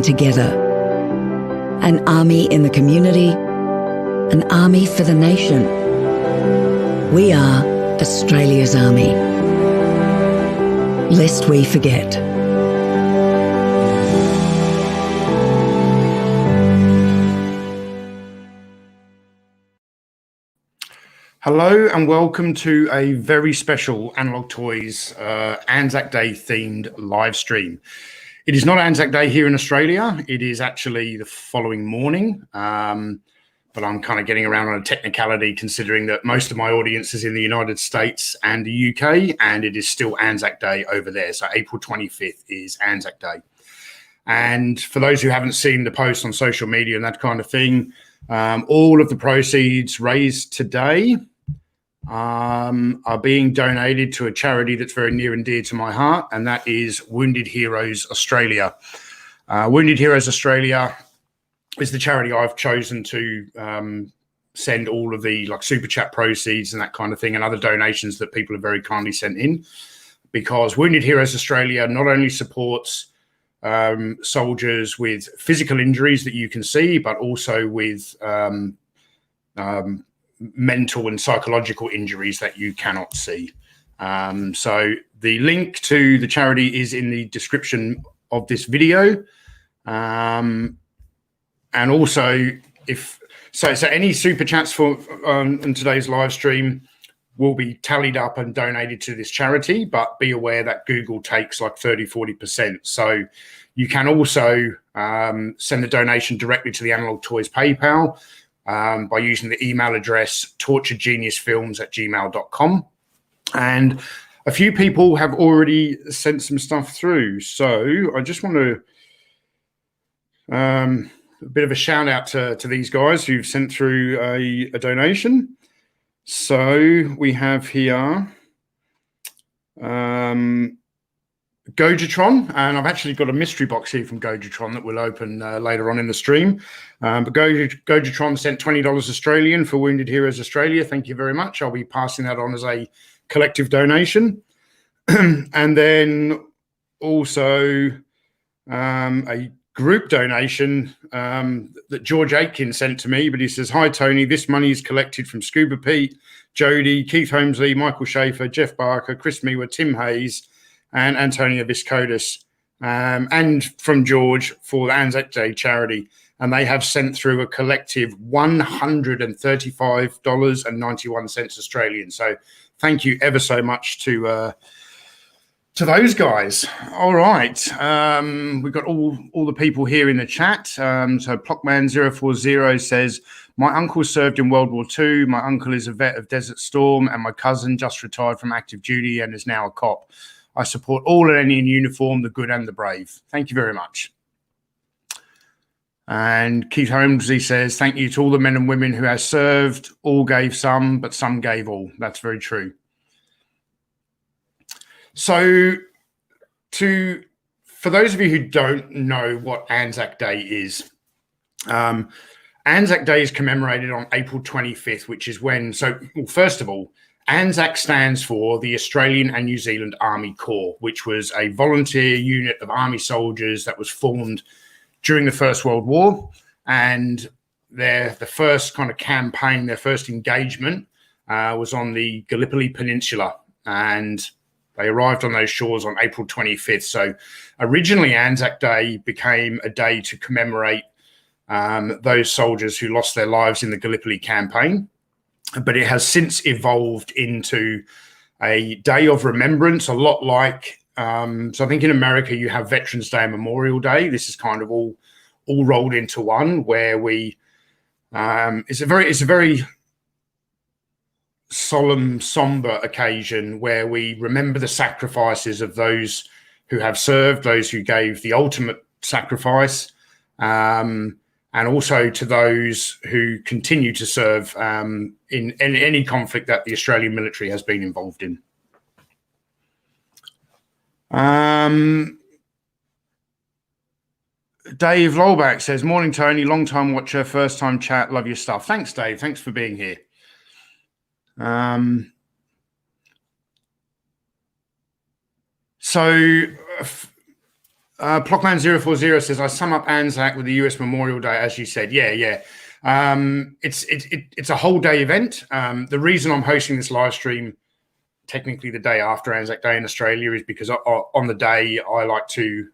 together. An army in the community, an army for the nation. We are Australia's army. Lest we forget. Hello and welcome to a very special Analog Toys Anzac Day themed live stream. It is not Anzac Day here in Australia. It is actually the following morning, but I'm kind of getting around on a technicality considering that most of my audience is in the United States and the UK, and it is still Anzac Day over there. So April 25th is Anzac Day. And for those who haven't seen the post on social media and that kind of thing, all of the proceeds raised today are being donated to a charity that's very near and dear to my heart, and that is Wounded Heroes Australia. Wounded Heroes Australia is the charity I've chosen to send all of the super chat proceeds and that kind of thing, and other donations that people have very kindly sent in, because Wounded Heroes Australia not only supports soldiers with physical injuries that you can see, but also with mental and psychological injuries that you cannot see. So the link to the charity is in the description of this video. And also, so any super chats for in today's live stream will be tallied up and donated to this charity, but be aware that Google takes like 30-40%. So you can also send the donation directly to the Analog Toys PayPal by using the email address torturedgeniusfilms@gmail.com. And a few people have already sent some stuff through. So I just want to a bit of a shout out to these guys who've sent through a donation. So we have here Gojatron, and I've actually got a mystery box here from Gojatron that we'll open later on in the stream. But Gojatron sent $20 Australian for Wounded Heroes Australia. Thank you very much. I'll be passing that on as a collective donation. And then also a group donation that George Aitken sent to me, but he says, "Hi Tony, this money is collected from Scuba Pete, Jody, Keith Holmesley, Michael Schaefer, Jeff Barker, Chris Mewa, Tim Hayes, and Antonia Viscotis, and from George for the Anzac Day charity." And they have sent through a collective $135.91 Australian. So thank you ever so much to those guys. All right. We've got all the people here in the chat. So Plockman040 says, "My uncle served in World War II. My uncle is a vet of Desert Storm, and my cousin just retired from active duty and is now a cop. I support all and any in uniform, the good and the brave." Thank you very much. And Keith Holmesley says, "Thank you to all the men and women who have served. All gave some, but some gave all." That's very true. So for those of you who don't know what Anzac Day is, Anzac Day is commemorated on April 25th, which is when, first of all, Anzac stands for the Australian and New Zealand Army Corps, which was a volunteer unit of army soldiers that was formed during the First World War. And the first kind of campaign, their first engagement was on the Gallipoli Peninsula. And they arrived on those shores on April 25th. So originally Anzac Day became a day to commemorate those soldiers who lost their lives in the Gallipoli campaign. But it has since evolved into a day of remembrance, a lot like, so I think in America you have Veterans Day and Memorial Day. This is kind of all rolled into one, where we, it's a very solemn, somber occasion where we remember the sacrifices of those who have served, those who gave the ultimate sacrifice, and also to those who continue to serve in any conflict that the Australian military has been involved in. Dave Lolback says, "Morning, Tony. Long time watcher, first time chat. Love your stuff." Thanks, Dave. Thanks for being here. So Plockman040 says, I sum up Anzac with the US Memorial Day, as you said. Yeah. It's a whole day event. The reason I'm hosting this live stream, technically the day after Anzac Day in Australia, is because on the day I like to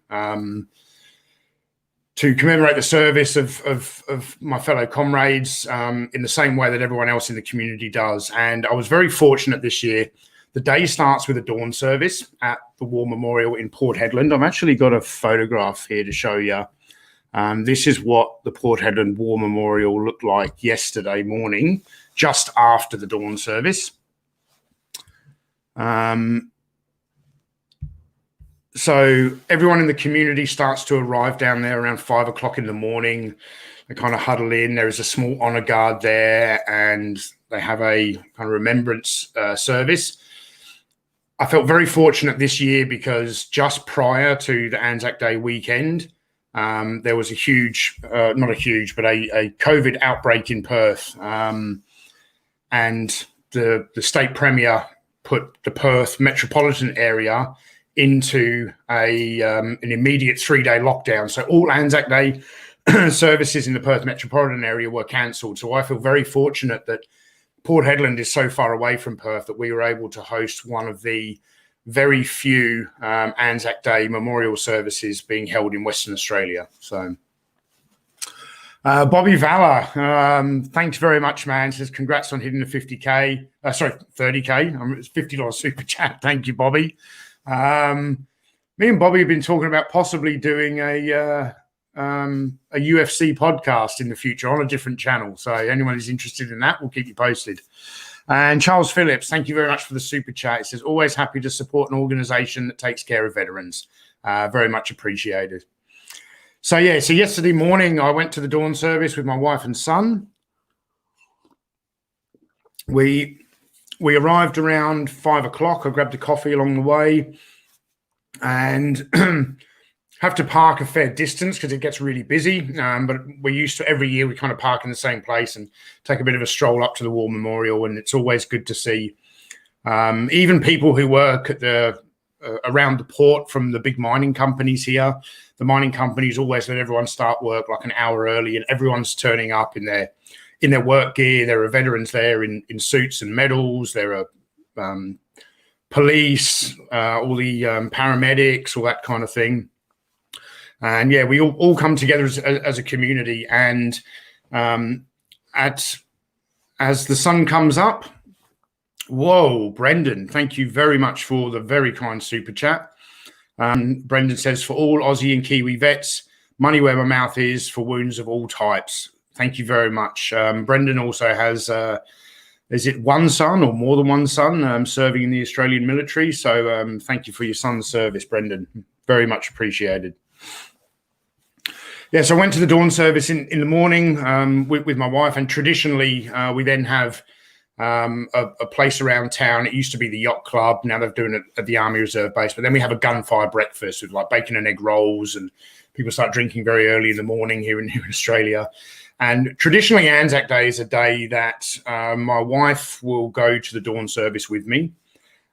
commemorate the service of my fellow comrades in the same way that everyone else in the community does. And I was very fortunate this year. The day starts with a dawn service at the War Memorial in Port Hedland. I've actually got a photograph here to show you. This is what the Port Hedland War Memorial looked like yesterday morning, just after the dawn service. So everyone in the community starts to arrive down there around 5 o'clock in the morning. They kind of huddle in. There is a small honor guard there, and they have a kind of remembrance service. I felt very fortunate this year because just prior to the Anzac Day weekend, there was a huge, not a huge, but a COVID outbreak in Perth. And the state premier put the Perth metropolitan area into an immediate 3-day lockdown. So all Anzac Day services in the Perth metropolitan area were cancelled. So I feel very fortunate that Port Hedland is so far away from Perth that we were able to host one of the very few Anzac Day memorial services being held in Western Australia. So Bobby Valor, thanks very much, man. Says congrats on hitting the 50K. Sorry, 30K. It's $50 super chat. Thank you, Bobby. Me and Bobby have been talking about possibly doing a UFC podcast in the future on a different channel. So anyone who's interested in that, we'll keep you posted. And Charles Phillips, thank you very much for the super chat. It says, always happy to support an organization that takes care of veterans. Very much appreciated. So yesterday morning, I went to the dawn service with my wife and son. We arrived around 5 o'clock. I grabbed a coffee along the way and have to park a fair distance because it gets really busy. But we're used to every year we kind of park in the same place and take a bit of a stroll up to the War Memorial. And it's always good to see even people who work at around the port from the big mining companies here. The mining companies always let everyone start work like an hour early, and everyone's turning up in their work gear. There are veterans there in suits and medals. There are police, all the paramedics, all that kind of thing. And we all come together as a community. And as the sun comes up, whoa, Brendan, thank you very much for the very kind super chat. Brendan says, for all Aussie and Kiwi vets, money where my mouth is for wounds of all types. Thank you very much. Brendan also has, is it one son or more than one son serving in the Australian military? So thank you for your son's service, Brendan. Very much appreciated. So I went to the dawn service in the morning with my wife, and traditionally we then have a place around town. It used to be the Yacht Club. Now they're doing it at the Army Reserve Base. But then we have a gunfire breakfast with like bacon and egg rolls, and people start drinking very early in the morning here in Australia. And traditionally, Anzac Day is a day that my wife will go to the dawn service with me,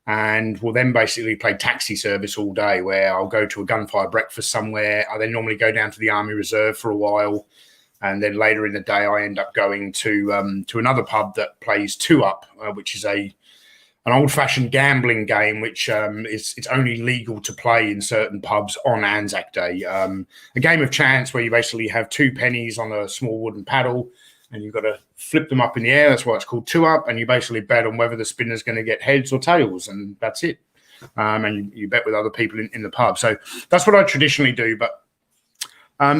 and we'll then basically play taxi service all day, where I'll go to a gunfire breakfast somewhere. I then normally go down to the Army Reserve for a while. And then later in the day, I end up going to another pub that plays two up, which is an old-fashioned gambling game, which it's only legal to play in certain pubs on Anzac Day. A game of chance where you basically have 2 pennies on a small wooden paddle, and you've got to flip them up in the air. That's why it's called two up. And you basically bet on whether the spinner's going to get heads or tails, and that's it. And you bet with other people in the pub. So that's what I traditionally do, but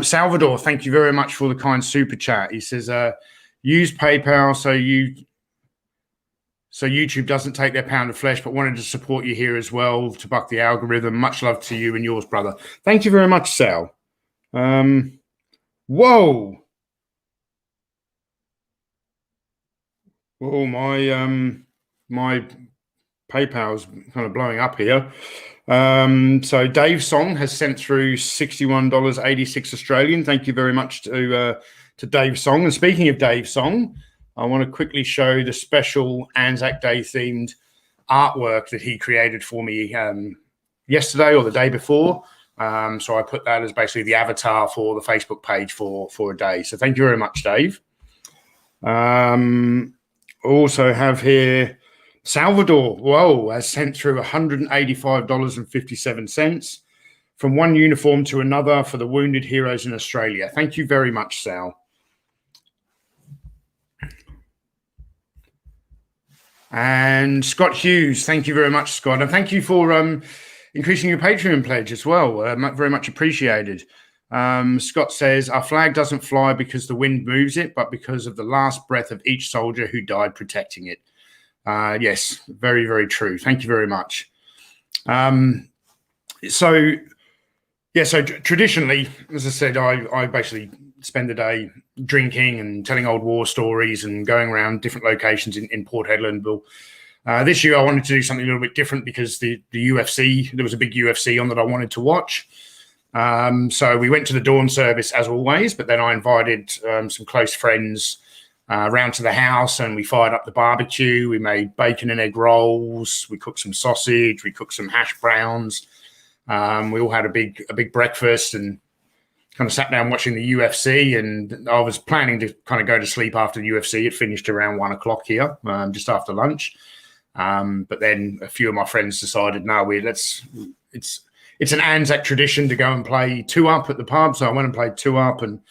Salvador, thank you very much for the kind super chat. He says, use PayPal so YouTube doesn't take their pound of flesh, but wanted to support you here as well to buck the algorithm. Much love to you and yours, brother. Thank you very much, Sal. Whoa. Oh, my PayPal's kind of blowing up here. So Dave Song has sent through $61.86 Australian. Thank you very much to Dave Song. And speaking of Dave Song, I want to quickly show the special Anzac Day themed artwork that he created for me yesterday or the day before. So I put that as basically the avatar for the Facebook page for a day. So thank you very much, Dave. Also have here Salvador. Whoa, has sent through $185.57 from one uniform to another for the wounded heroes in Australia. Thank you very much, Sal. And Scott Hughes, thank you very much, Scott. And thank you for increasing your Patreon pledge as well. Very much appreciated. Scott says, our flag doesn't fly because the wind moves it, but because of the last breath of each soldier who died protecting it. Yes, very, very true. Thank you very much. So traditionally, as I said, I basically spend the day drinking and telling old war stories and going around different locations in Port Hedlandville. This year, I wanted to do something a little bit different because the UFC, there was a big UFC on that I wanted to watch. So we went to the dawn service as always, but then I invited some close friends round to the house, and we fired up the barbecue. We made bacon and egg rolls. We cooked some sausage. We cooked some hash browns. We all had a big breakfast and kind of sat down watching the UFC. And I was planning to kind of go to sleep after the UFC. It finished around 1 o'clock here, just after lunch. But then a few of my friends decided, no, it's an Anzac tradition to go and play two up at the pub. So I went and played two up, and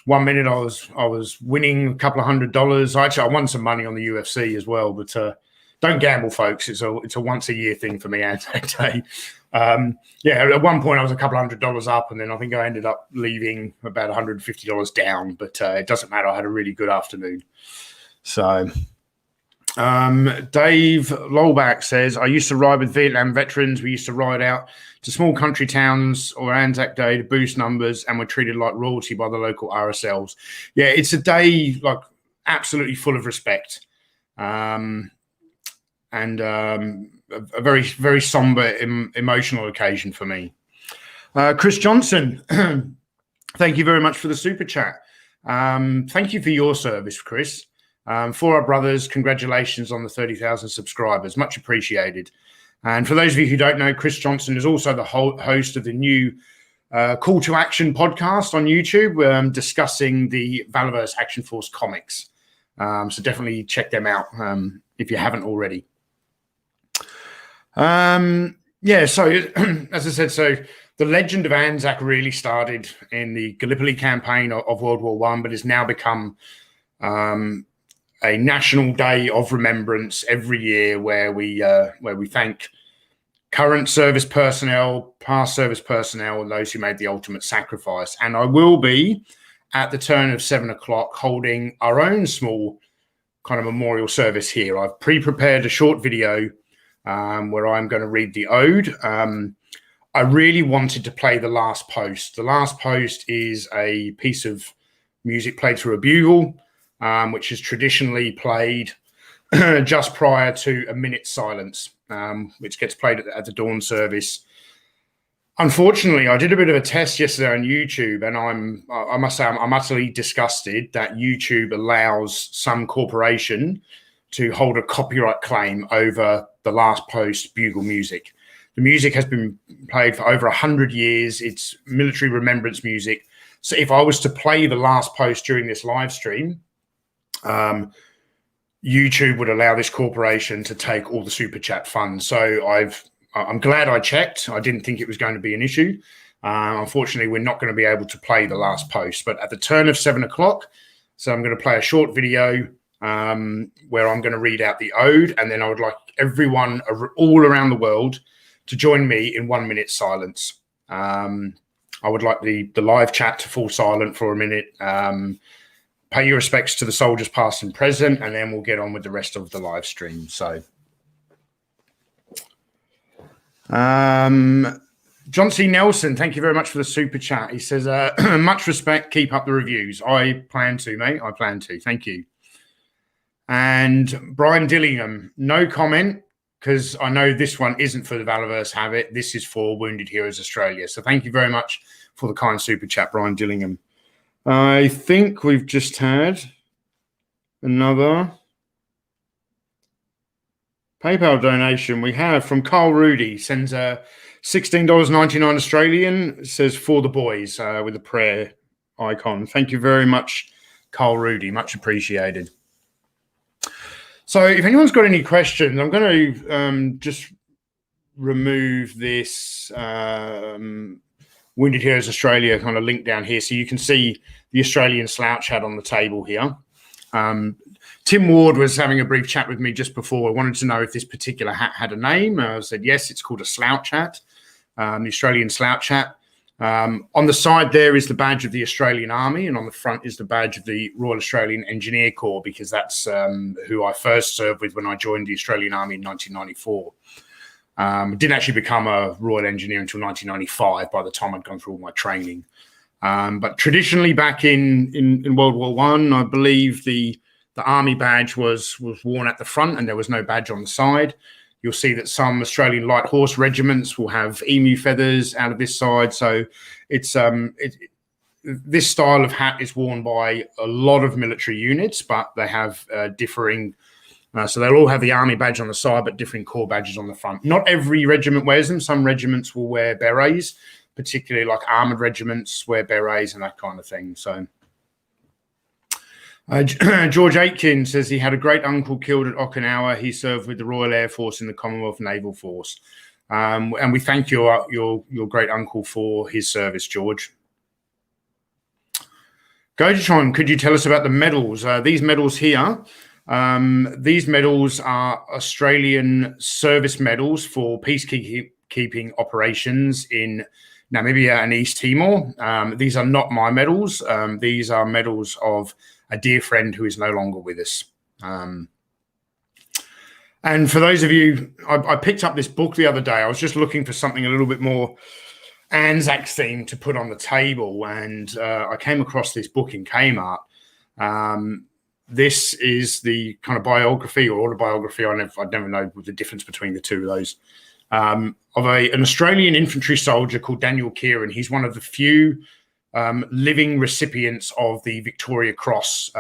1 minute I was winning a couple of $100. Actually, I won some money on the UFC as well, but don't gamble, folks. It's a once a year thing for me, Anzac Day. At one point I was a couple $100 up, and then I think I ended up leaving about $150 down, but it doesn't matter. I had a really good afternoon. So Dave Lolback says, I used to ride with Vietnam veterans. We used to ride out to small country towns or Anzac Day to boost numbers, and were treated like royalty by the local RSLs. Yeah, it's a day like absolutely full of respect. And a very, very somber, emotional occasion for me. Chris Johnson, thank you very much for the super chat. Thank you for your service, Chris. For our brothers, congratulations on the 30,000 subscribers. Much appreciated. And for those of you who don't know, Chris Johnson is also the host of the new Call to Action podcast on YouTube, discussing the Valorverse Action Force comics. So definitely check them out if you haven't already. So as I said, the legend of Anzac really started in the Gallipoli campaign of World War I, but has now become a national day of remembrance every year, where we thank current service personnel, past service personnel, and those who made the ultimate sacrifice. And I will be at the turn of 7 o'clock holding our own small kind of memorial service here. I've pre-prepared a short video where I'm going to read the ode. I really wanted to play the last post. The last post is a piece of music played through a bugle, which is traditionally played just prior to a minute's silence, which gets played at the dawn service. Unfortunately, I did a bit of a test yesterday on YouTube, and I must say I'm utterly disgusted that YouTube allows some corporation to hold a copyright claim over the last post bugle music. The music has been played for over 100 years. It's military remembrance music. So if I was to play the last post during this live stream, YouTube would allow this corporation to take all the super chat funds. So I'm glad I checked. I didn't think it was going to be an issue. Unfortunately, we're not going to be able to play the last post, but at the turn of 7 o'clock, so I'm going to play a short video where I'm going to read out the ode, and then I would like everyone all around the world to join me in 1 minute silence. I would like the live chat to fall silent for a minute. Pay your respects to the soldiers past and present, and then we'll get on with the rest of the live stream. So, John C. Nelson, thank you very much for the super chat. He says, much respect, keep up the reviews. I plan to, mate. I plan to. Thank you. And Brian Dillingham, no comment, because I know this one isn't for the Valorverse Habit. This is for Wounded Heroes Australia. So thank you very much for the kind super chat, Brian Dillingham. I think we've just had another PayPal donation we have from Carl Rudy, sends $16.99 Australian, says for the boys with a prayer icon. Thank you very much, Carl Rudy, much appreciated. So if anyone's got any questions, I'm going to just remove this Wounded Heroes Australia kind of link down here so you can see the Australian slouch hat on the table here. Tim Ward was having a brief chat with me just before. I wanted to know if this particular hat had a name. I said, yes, it's called a slouch hat, the Australian slouch hat. On the side there is the badge of the Australian Army, and on the front is the badge of the Royal Australian Engineer Corps, because that's who I first served with when I joined the Australian Army in 1994. Didn't actually become a Royal Engineer until 1995 by the time I'd gone through all my training. But traditionally back in World War I believe the Army badge was worn at the front and there was no badge on the side. You'll see that some Australian light horse regiments will have emu feathers out of this side. So it's this style of hat is worn by a lot of military units, but they have differing. So they'll all have the Army badge on the side, but different corps badges on the front. Not every regiment wears them. Some regiments will wear berets, particularly like armoured regiments wear berets and that kind of thing. So George Aitken says he had a great uncle killed at Okinawa. He served with the Royal Air Force in the Commonwealth Naval Force. And we thank your great uncle for his service, George. Gojatron, could you tell us about the medals? These medals here, these medals are Australian service medals for peacekeeping operations in Namibia and East Timor. These are not my medals. These are medals of a dear friend who is no longer with us. And for those of you, I picked up this book the other day. I was just looking for something a little bit more Anzac themed to put on the table, and I came across this book in Kmart. This is the kind of biography or autobiography, I'd never know the difference between the two of those, of an Australian infantry soldier called Daniel Kieran. He's one of the few living recipients of the Victoria Cross,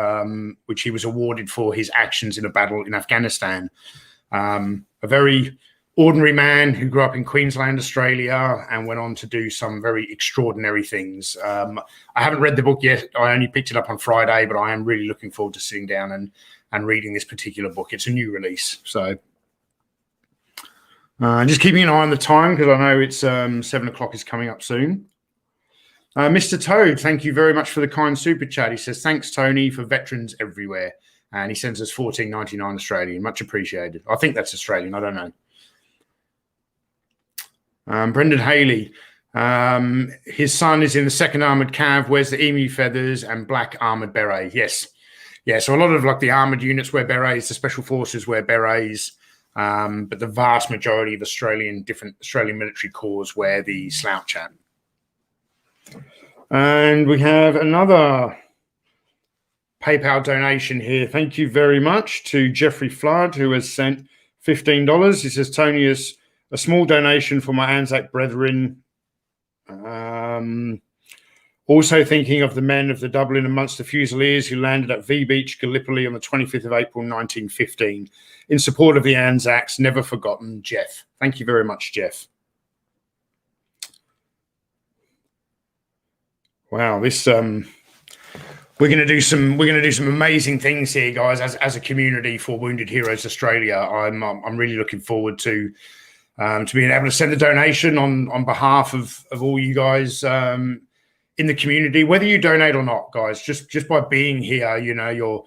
which he was awarded for his actions in a battle in Afghanistan. A very ordinary man who grew up in Queensland, Australia, and went on to do some very extraordinary things. I haven't read the book yet. I only picked it up on Friday, but I am really looking forward to sitting down and reading this particular book. It's a new release. So just keeping an eye on the time, because I know it's 7 o'clock is coming up soon. Mr. Toad, thank you very much for the kind super chat. He says, thanks, Tony, for veterans everywhere. And he sends us $14.99 Australian. Much appreciated. I think that's Australian. I don't know. Brendan Haley, his son is in the 2nd Armoured Cav, wears the emu feathers and black armoured beret. Yes. Yeah, so a lot of like the armoured units wear berets, the special forces wear berets, but the vast majority of different Australian military corps wear the slouch hat. And we have another PayPal donation here. Thank you very much to Jeffrey Flood, who has sent $15. He says, Tony, is a small donation for my Anzac brethren. Also thinking of the men of the Dublin and Munster Fusiliers who landed at V Beach, Gallipoli on the 25th of April, 1915. In support of the Anzacs, never forgotten, Jeff. Thank you very much, Jeff. Wow, this we're going to do some amazing things here, guys, as a community for Wounded Heroes Australia. I'm really looking forward to being able to send a donation on behalf of all you guys in the community, whether you donate or not, guys. Just by being here, you know, you're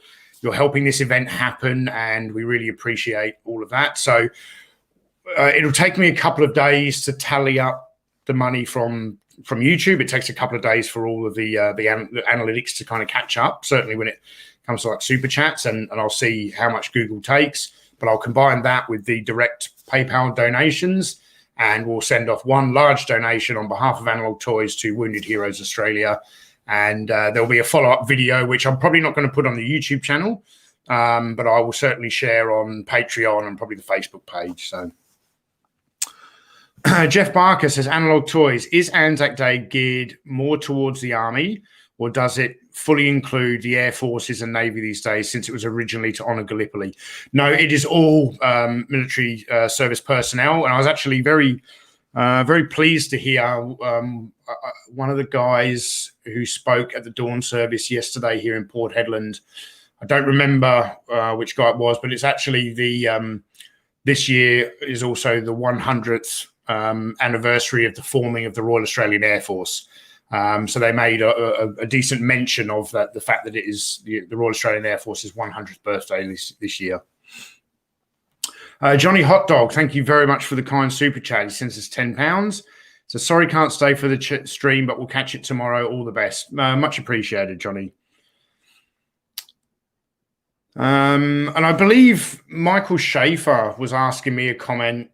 helping this event happen, and we really appreciate all of that. So it'll take me a couple of days to tally up the money from YouTube. It takes a couple of days for all of the analytics to kind of catch up, certainly when it comes to like super chats, and I'll see how much Google takes, but I'll combine that with the direct PayPal donations, and we'll send off one large donation on behalf of Analog Toys to Wounded Heroes Australia. And there'll be a follow-up video, which I'm probably not going to put on the YouTube channel, but I will certainly share on Patreon and probably the Facebook page. So Jeff Barker says, Analog Toys, is Anzac Day geared more towards the army, or does it fully include the Air Forces and Navy these days, since it was originally to honour Gallipoli. No, it is all military service personnel, and I was actually very pleased to hear one of the guys who spoke at the dawn service yesterday here in Port Hedland. I don't remember which guy it was, but it's actually this year is also the 100th anniversary of the forming of the Royal Australian Air Force. So they made a decent mention of that, the fact that it is the Royal Australian Air Force's 100th birthday this year. Johnny Hot Dog, thank you very much for the kind super chat. He sends us £10. So sorry can't stay for the stream, but we'll catch it tomorrow. All the best. Much appreciated, Johnny. And I believe Michael Schaefer was asking me a comment,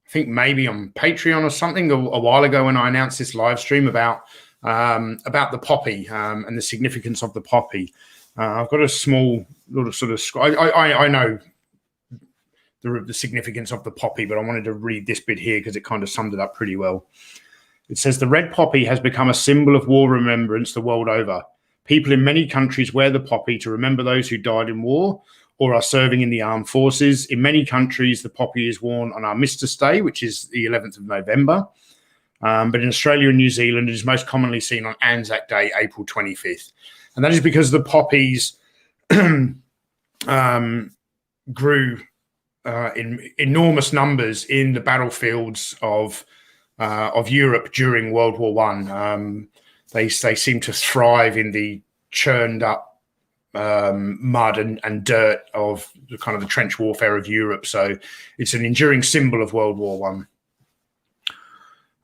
I think maybe on Patreon or something, a while ago when I announced this live stream about the poppy and the significance of the poppy. I've got a small little sort of I know the significance of the poppy, but I wanted to read this bit here because it kind of summed it up pretty well. It says, the red poppy has become a symbol of war remembrance the world over. People in many countries wear the poppy to remember those who died in war or are serving in the armed forces. In many countries, the poppy is worn on Armistice Day, which is the 11th of November. But in Australia and New Zealand, it is most commonly seen on Anzac Day, April 25th. And that is because the poppies grew in enormous numbers in the battlefields of Europe during World War One. They seem to thrive in the churned up mud and dirt of the kind of the trench warfare of Europe. So it's an enduring symbol of World War One.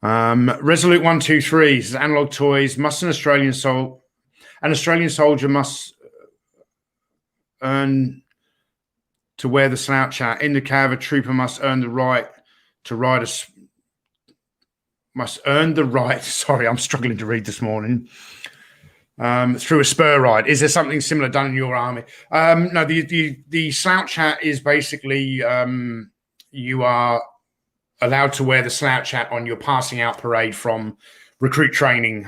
Resolute 123 says, analog toys, must an Australian soldier must earn to wear the slouch hat. In the cav, a trooper must earn the right to ride sorry, I'm struggling to read this morning. Through a spur ride. Is there something similar done in your army? No, the slouch hat is basically you are allowed to wear the slouch hat on your passing out parade from recruit training,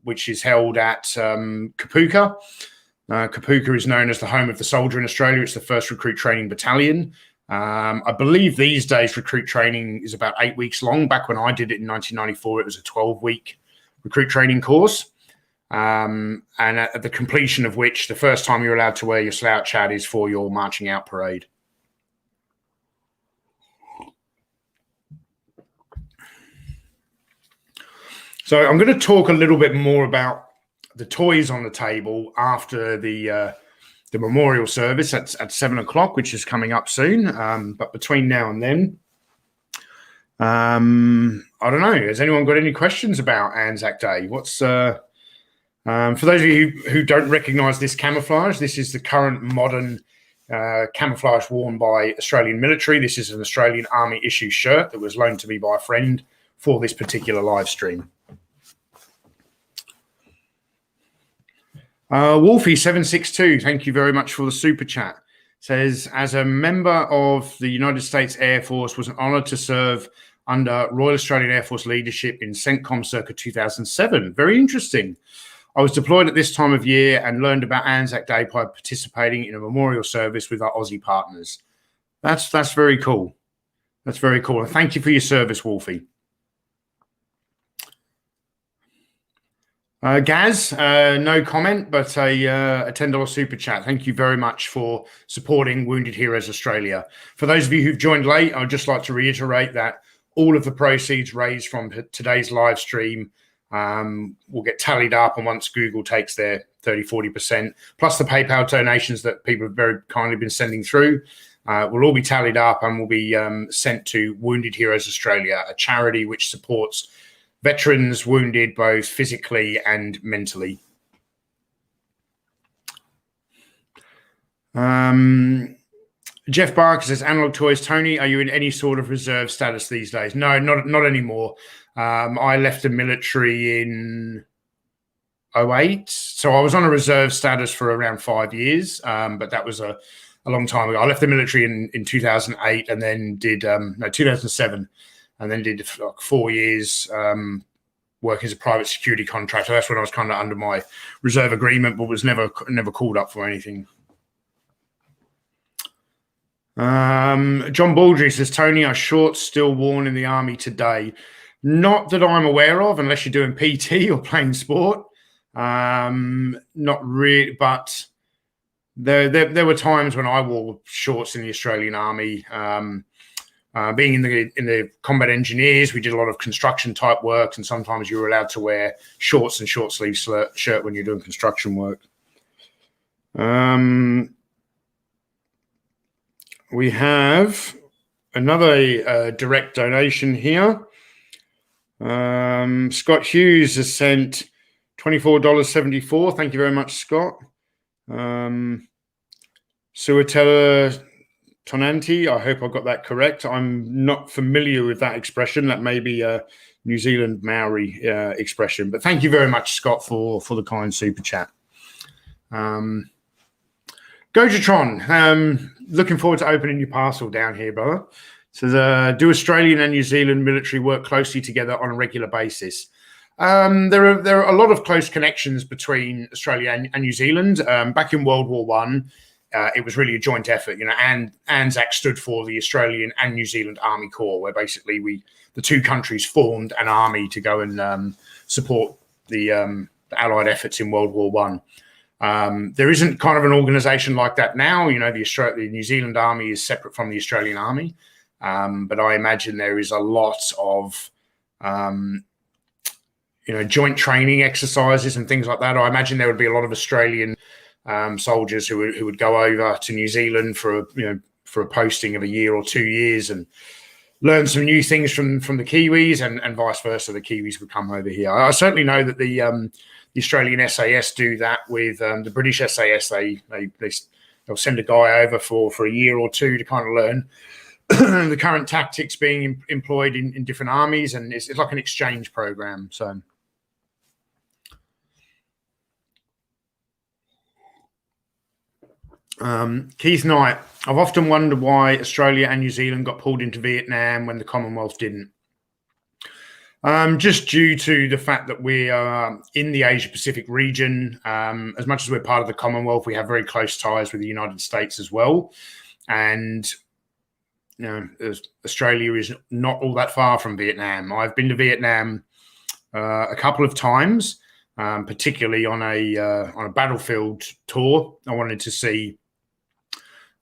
which is held at Kapuka. Kapuka is known as the home of the soldier in Australia. It's the first recruit training battalion. I believe these days recruit training is about 8 weeks long. Back when I did it in 1994, it was a 12-week recruit training course. And at the completion of which, the first time you're allowed to wear your slouch hat is for your marching out parade. So I'm going to talk a little bit more about the toys on the table after the memorial service at 7 o'clock, which is coming up soon. But between now and then, I don't know. Has anyone got any questions about Anzac Day? What's for those of you who don't recognise this camouflage? This is the current modern camouflage worn by Australian military. This is an Australian Army issue shirt that was loaned to me by a friend for this particular live stream. Wolfie762, thank you very much for the super chat. Says, as a member of the United States Air Force, was an honour to serve under Royal Australian Air Force leadership in CENTCOM circa 2007. Very interesting. I was deployed at this time of year and learned about Anzac Day by participating in a memorial service with our Aussie partners. That's very cool. That's very cool. And thank you for your service, Wolfie. Gaz, no comment, but a $10 super chat. Thank you very much for supporting Wounded Heroes Australia. For those of you who've joined late, I'd just like to reiterate that all of the proceeds raised from today's live stream will get tallied up, and once Google takes their 30-40%, plus the PayPal donations that people have very kindly been sending through, will all be tallied up and will be sent to Wounded Heroes Australia, a charity which supports veterans wounded both physically and mentally. Jeff Barker says, analog toys, Tony, are you in any sort of reserve status these days? No, not anymore. I left the military in 2008. So I was on a reserve status for around 5 years, but that was a long time ago. I left the military in 2008 and then did, 2007. And then did like 4 years working as a private security contractor. That's when I was kind of under my reserve agreement, but was never called up for anything. John Baldry says, Tony, are shorts still worn in the army today? Not that I'm aware of, unless you're doing PT or playing sport. Not really, but there were times when I wore shorts in the Australian Army. Being in the combat engineers, we did a lot of construction type work, and sometimes you were allowed to wear shorts and short sleeve shirt when you're doing construction work. We have another direct donation here. Scott Hughes has sent $24.74. Thank you very much, Scott. Suatella Tonanti, I hope I got that correct. I'm not familiar with that expression. That may be a New Zealand Maori expression. But thank you very much, Scott, for the kind super chat. Gojatron, looking forward to opening your parcel down here, brother. So, do Australian and New Zealand military work closely together on a regular basis? There are a lot of close connections between Australia and New Zealand. Back in World War One, it was really a joint effort. You know, and Anzac stood for the Australian and New Zealand Army Corps, where basically the two countries formed an army to go and support the Allied efforts in World War One. There isn't kind of an organisation like that now. You know, the New Zealand Army is separate from the Australian Army, but I imagine there is a lot of joint training exercises and things like that. I imagine there would be a lot of Australian soldiers who would go over to New Zealand for a posting of a year or 2 years and learn some new things from the Kiwis, and vice versa. The Kiwis would come over here. I certainly know that the Australian SAS do that with the British SAS. They'll send a guy over for a year or two to kind of learn the current tactics being employed in different armies, and it's like an exchange program. So. Keith Knight, I've often wondered why Australia and New Zealand got pulled into Vietnam when the Commonwealth didn't. Just due to the fact that we are in the Asia Pacific region, as much as we're part of the Commonwealth, we have very close ties with the United States as well. And Australia is not all that far from Vietnam. I've been to Vietnam a couple of times, particularly on a battlefield tour. I wanted to see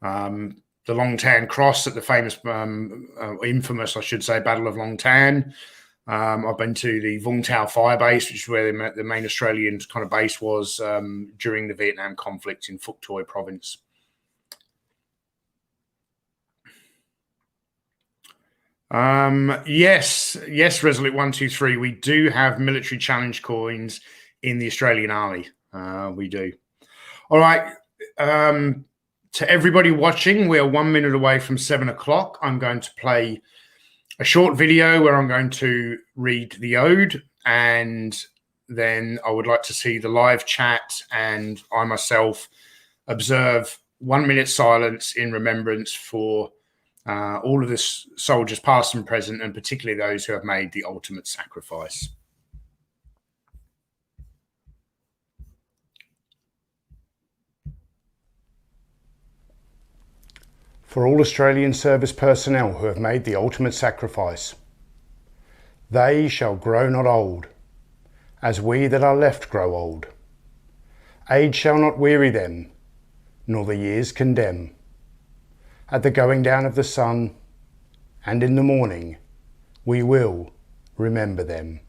the Long Tan Cross at the famous, infamous, I should say, Battle of Long Tan. I've been to the Vung Tau Fire Base, which is where the main Australian kind of base was during the Vietnam conflict in Phuoc Toi province. Yes, Resolute 123. We do have military challenge coins in the Australian Army. We do. All right. To everybody watching, we are 1 minute away from 7 o'clock. I'm going to play a short video where I'm going to read the ode, and then I would like to see the live chat and I myself observe 1 minute silence in remembrance for all of the soldiers past and present, and particularly those who have made the ultimate sacrifice. For all Australian service personnel who have made the ultimate sacrifice, they shall grow not old, as we that are left grow old. Age shall not weary them, nor the years condemn. At the going down of the sun, and in the morning, we will remember them.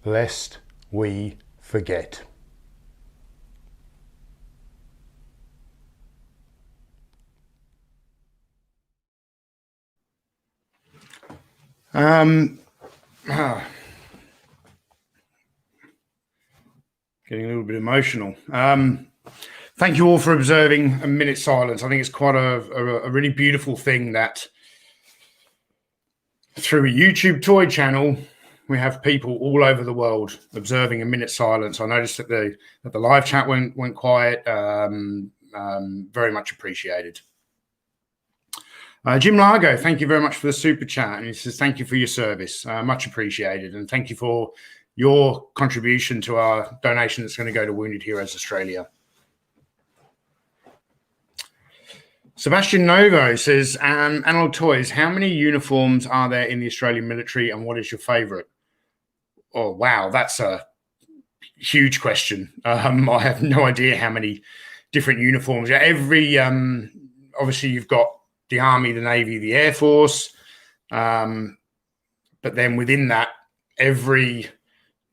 lest we forget. Getting a little bit emotional. Thank you all for observing a minute's silence. I think it's quite a really beautiful thing that through a YouTube toy channel, we have people all over the world observing a minute's silence. I noticed that the live chat went quiet. Very much appreciated. Jim Largo, thank you very much for the super chat. And he says, thank you for your service. Much appreciated. And thank you for your contribution to our donation that's going to go to Wounded Heroes Australia. Sebastian Novo says, Analog Toys, how many uniforms are there in the Australian military and what is your favourite? Oh, wow, that's a huge question. I have no idea how many different uniforms. Every, obviously you've got the Army, the Navy, the Air Force. But then within that, every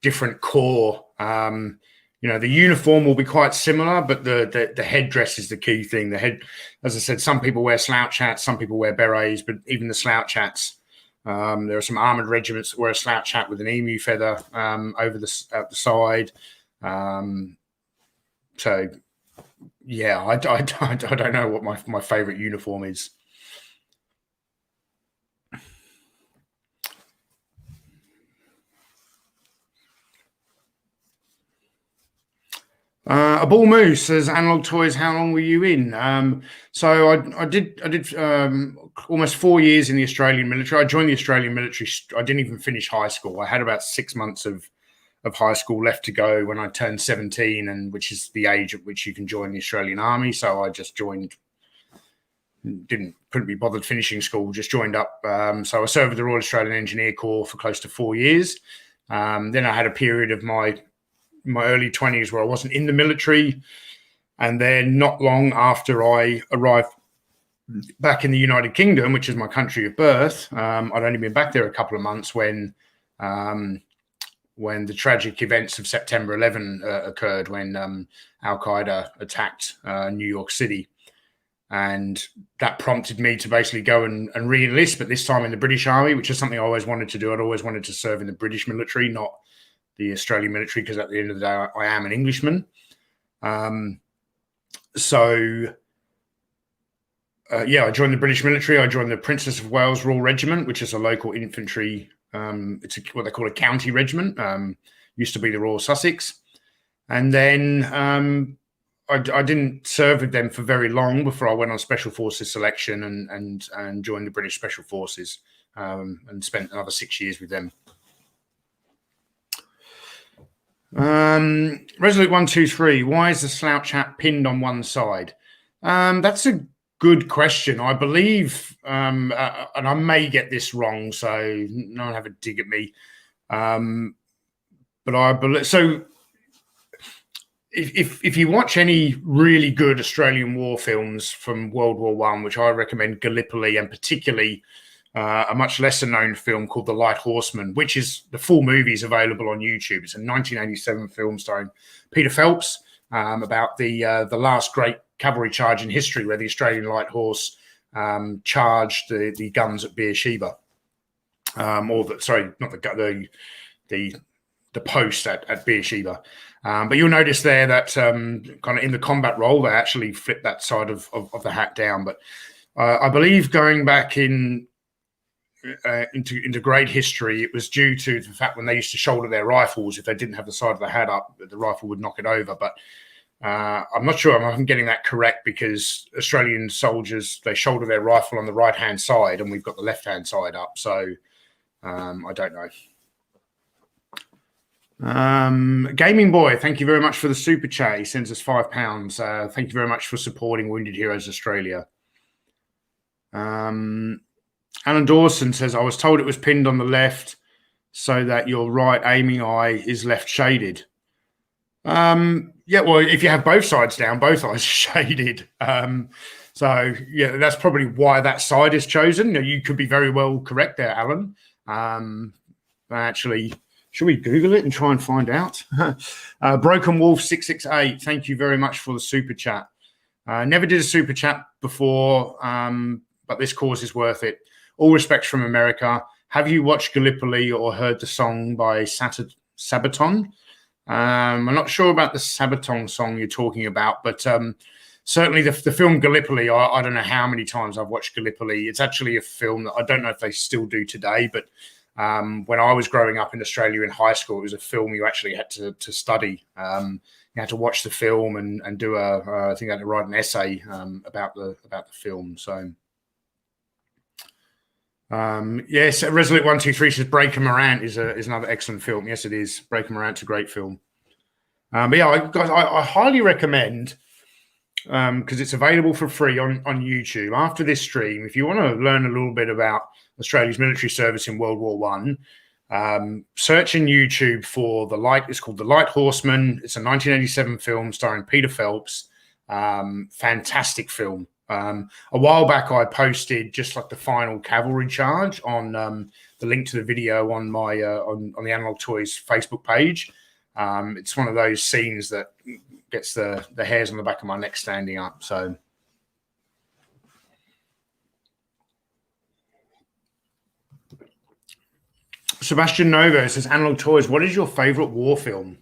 different corps, the uniform will be quite similar, but the headdress is the key thing. The head, as I said, some people wear slouch hats, some people wear berets, but even the slouch hats, there are some armoured regiments that wear a slouch hat with an emu feather over the side. So, yeah, I don't know what my favourite uniform is. A Bull Moose says, Analog Toys, how long were you in? So I did almost 4 years in the Australian military. I joined the Australian military. I didn't even finish high school. I had about 6 months of high school left to go when I turned 17, and which is the age at which you can join the Australian Army. So I just joined, couldn't be bothered finishing school, just joined up. So I served with the Royal Australian Engineer Corps for close to 4 years. Then I had a period of my early 20s where I wasn't in the military. And then not long after I arrived back in the United Kingdom, which is my country of birth, I'd only been back there a couple of months when the tragic events of September 11 occurred, when Al-Qaeda attacked New York City. And that prompted me to basically go and re-enlist, but this time in the British Army, which is something I always wanted to do. I'd always wanted to serve in the British military, not the Australian military, because at the end of the day, I am an Englishman. I joined the British military. I joined the Princess of Wales Royal Regiment, which is a local infantry. It's what they call a county regiment. Used to be the Royal Sussex. And then I didn't serve with them for very long before I went on Special Forces selection and joined the British Special Forces and spent another 6 years with them. Resolute 123, why is the slouch hat pinned on one side? That's a good question. I believe, and I may get this wrong, so no one have a dig at me. But I believe so. If you watch any really good Australian war films from World War I, which I recommend Gallipoli, and particularly a much lesser known film called The Light Horseman, which is the full movie is available on YouTube. It's a 1987 film starring Peter Phelps about the last great cavalry charge in history, where the Australian Light Horse charged the guns at Beersheba, the post at Beersheba. But you'll notice there that kind of in the combat role, they actually flip that side of the hat down. But I believe going back into great history, it was due to the fact when they used to shoulder their rifles, if they didn't have the side of the hat up, the rifle would knock it over. But I'm not sure I'm getting that correct, because Australian soldiers, they shoulder their rifle on the right-hand side and we've got the left-hand side up. So I don't know. Gaming Boy, thank you very much for the super chat. He sends us £5. Thank you very much for supporting Wounded Heroes Australia. Alan Dawson says, I was told it was pinned on the left so that your right aiming eye is left shaded. Yeah, well, if you have both sides down, both eyes are shaded. So yeah, that's probably why that side is chosen. You could be very well correct there, Alan. Actually, Should we Google it and try and find out? Broken Wolf 668, thank you very much for the super chat. Never did a super chat before, but this cause is worth it. All respects from America. Have you watched Gallipoli or heard the song by Sabaton? I'm not sure about the Sabaton song you're talking about, but certainly the film Gallipoli, I don't know how many times I've watched Gallipoli. It's actually a film that I don't know if they still do today, but when I was growing up in Australia in high school, it was a film you actually had to study. You had to watch the film and do I think I had to write an essay about the film. So yes, Resolute 123 says Breaker Morant is another excellent film. Yes, it is. Breaker Morant's a great film. But yeah, guys, I highly recommend, because it's available for free on YouTube. After this stream, if you want to learn a little bit about Australia's military service in World War One, search in YouTube for it's called The Light Horseman. It's a 1987 film starring Peter Phelps. Fantastic film. A while back, I posted just like the final cavalry charge on the link to the video on my on the Analog Toys Facebook page. It's one of those scenes that gets the hairs on the back of my neck standing up. So. Sebastian Novo says, Analog Toys, what is your favorite war film?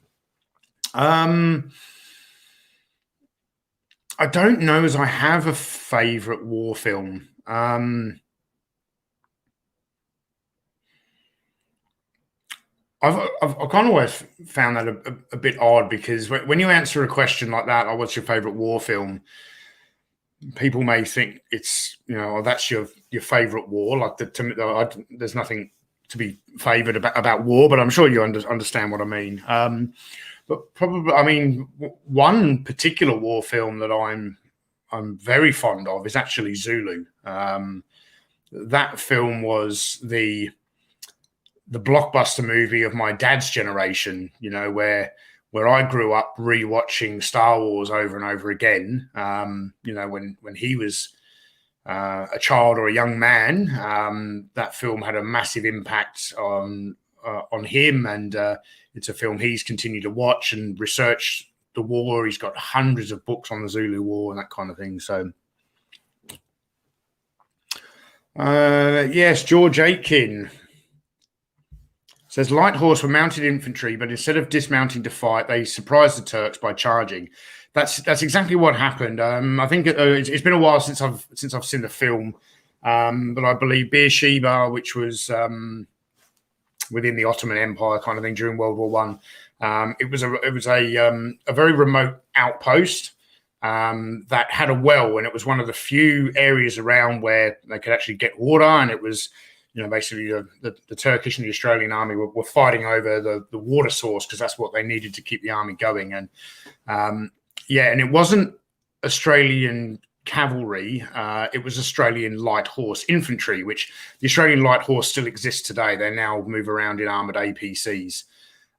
I don't know as I have a favorite war film. I've kind of always found that a bit odd, because when you answer a question like that, what's your favorite war film? People may think it's, that's your favorite war. Like there's nothing to be favored about war, but I'm sure you understand what I mean. But probably, one particular war film that I'm very fond of is actually Zulu. That film was the blockbuster movie of my dad's generation, where I grew up rewatching Star Wars over and over again. When he was a child or a young man, that film had a massive impact on him, and it's a film he's continued to watch and research the war. He's got hundreds of books on the Zulu War and that kind of thing. So, yes, George Aitken says Light Horse were mounted infantry, but instead of dismounting to fight, they surprised the Turks by charging. That's exactly what happened. I think it's been a while since I've seen the film, but I believe Beersheba, which was within the Ottoman Empire kind of thing during World War One, it was a very remote outpost that had a well, and it was one of the few areas around where they could actually get water, and it was basically the Turkish and the Australian army were fighting over the water source, because that's what they needed to keep the army going. And and it wasn't Australian cavalry, it was Australian light horse infantry, which the Australian light horse still exists today. They now move around in armoured APCs.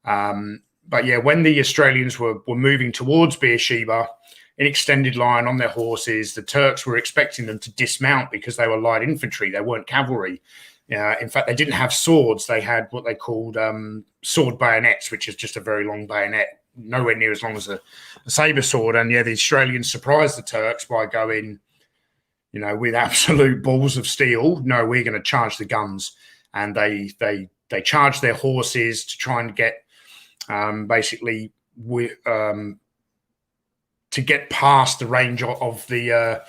But yeah, when the Australians were moving towards Beersheba in extended line on their horses, the Turks were expecting them to dismount because they were light infantry. They weren't cavalry. In fact, they didn't have swords. They had what they called sword bayonets, which is just a very long bayonet, nowhere near as long as a saber sword. And yeah, the Australians surprised the Turks by going, with absolute balls of steel. No, we're going to charge the guns, and they charged their horses to try and get to get past the range of the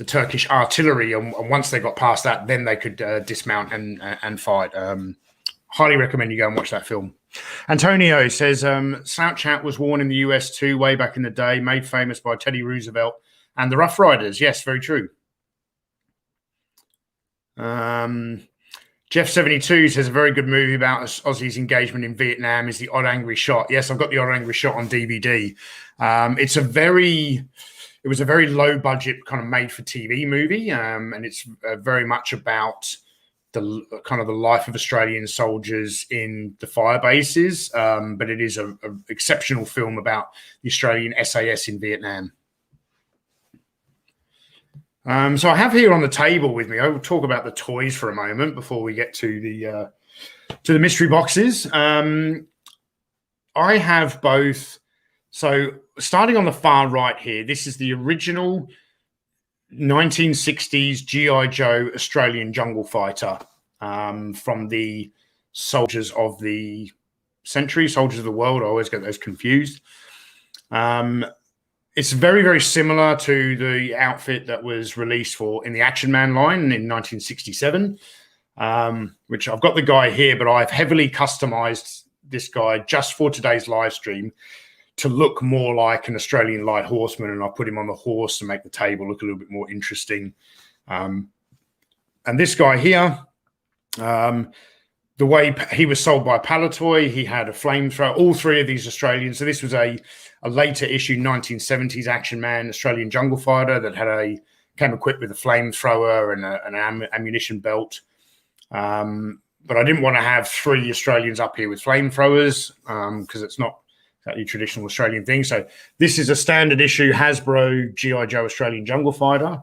Turkish artillery, and once they got past that, then they could dismount and fight. Highly recommend you go and watch that film. Antonio says slouch hat was worn in the US too, way back in the day, made famous by Teddy Roosevelt and the Rough Riders. Yes, very true. Jeff72 says a very good movie about Aussie's engagement in Vietnam is The Odd Angry Shot. Yes, I've got The Odd Angry Shot on DVD. It was a very low budget kind of made for TV movie, and it's very much about the kind of the life of Australian soldiers in the fire bases. But it is an exceptional film about the Australian SAS in Vietnam. So I have here on the table with me, I will talk about the toys for a moment before we get to the mystery boxes. I have both. So starting on the far right here, this is the original 1960s G.I. Joe Australian jungle fighter from the Soldiers of the Century, Soldiers of the World. I always get those confused. It's very, very similar to the outfit that was released in the Action Man line in 1967, which I've got the guy here, but I've heavily customized this guy just for today's live stream to look more like an Australian light horseman, and I put him on the horse to make the table look a little bit more interesting. And this guy here, the way he was sold by Palatoy, he had a flamethrower. All three of these Australians. So this was a later issue 1970s Action Man Australian jungle fighter that came equipped with a flamethrower and an ammunition belt. But I didn't want to have three Australians up here with flamethrowers because it's not exactly a traditional Australian thing. So this is a standard issue Hasbro G.I. Joe Australian jungle fighter.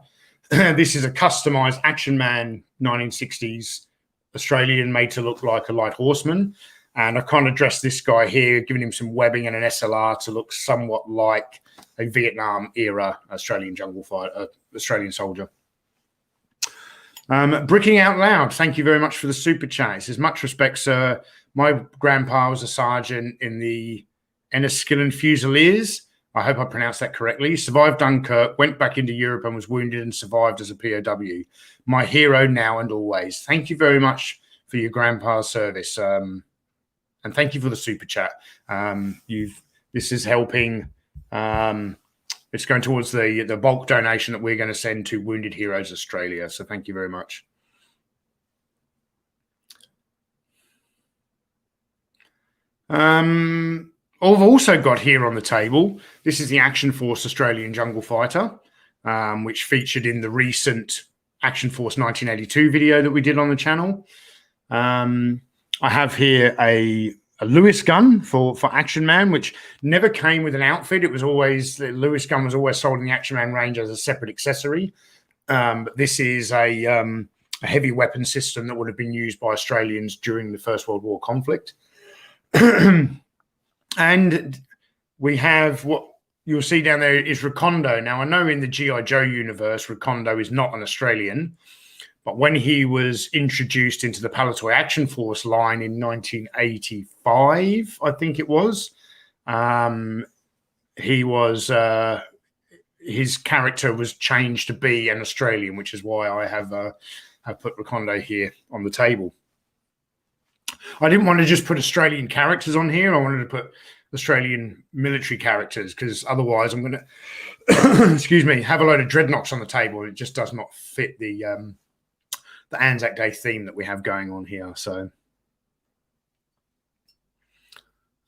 This is a customized Action Man 1960s Australian made to look like a light horseman. And I kind of dressed this guy here, giving him some webbing and an SLR to look somewhat like a Vietnam era Australian jungle fighter, Australian soldier. Bricking Out Loud, thank you very much for the super chat. It says, much respect, sir. My grandpa was a sergeant in the Enniskillen Fusiliers. I hope I pronounced that correctly. Survived Dunkirk, went back into Europe and was wounded and survived as a POW. My hero now and always. Thank you very much for your grandpa's service. And thank you for the super chat. This is helping. It's going towards the bulk donation that we're going to send to Wounded Heroes Australia. So thank you very much. I've also got here on the table, this is the Action Force Australian Jungle Fighter, which featured in the recent Action Force 1982 video that we did on the channel. I have here a Lewis gun for Action Man, which never came with an outfit. It was always, the Lewis gun was always sold in the Action Man range as a separate accessory. But this is a heavy weapon system that would have been used by Australians during the First World War conflict. And we have what you'll see down there is Recondo. Now, I know in the G.I. Joe universe, Recondo is not an Australian, but when he was introduced into the Palatoy Action Force line in 1985, I think it was, his character was changed to be an Australian, which is why I have put Recondo here on the table. I didn't want to just put Australian characters on here. I wanted to put Australian military characters because otherwise I'm going to, excuse me, have a load of dreadnoughts on the table. It just does not fit the Anzac Day theme that we have going on here. So,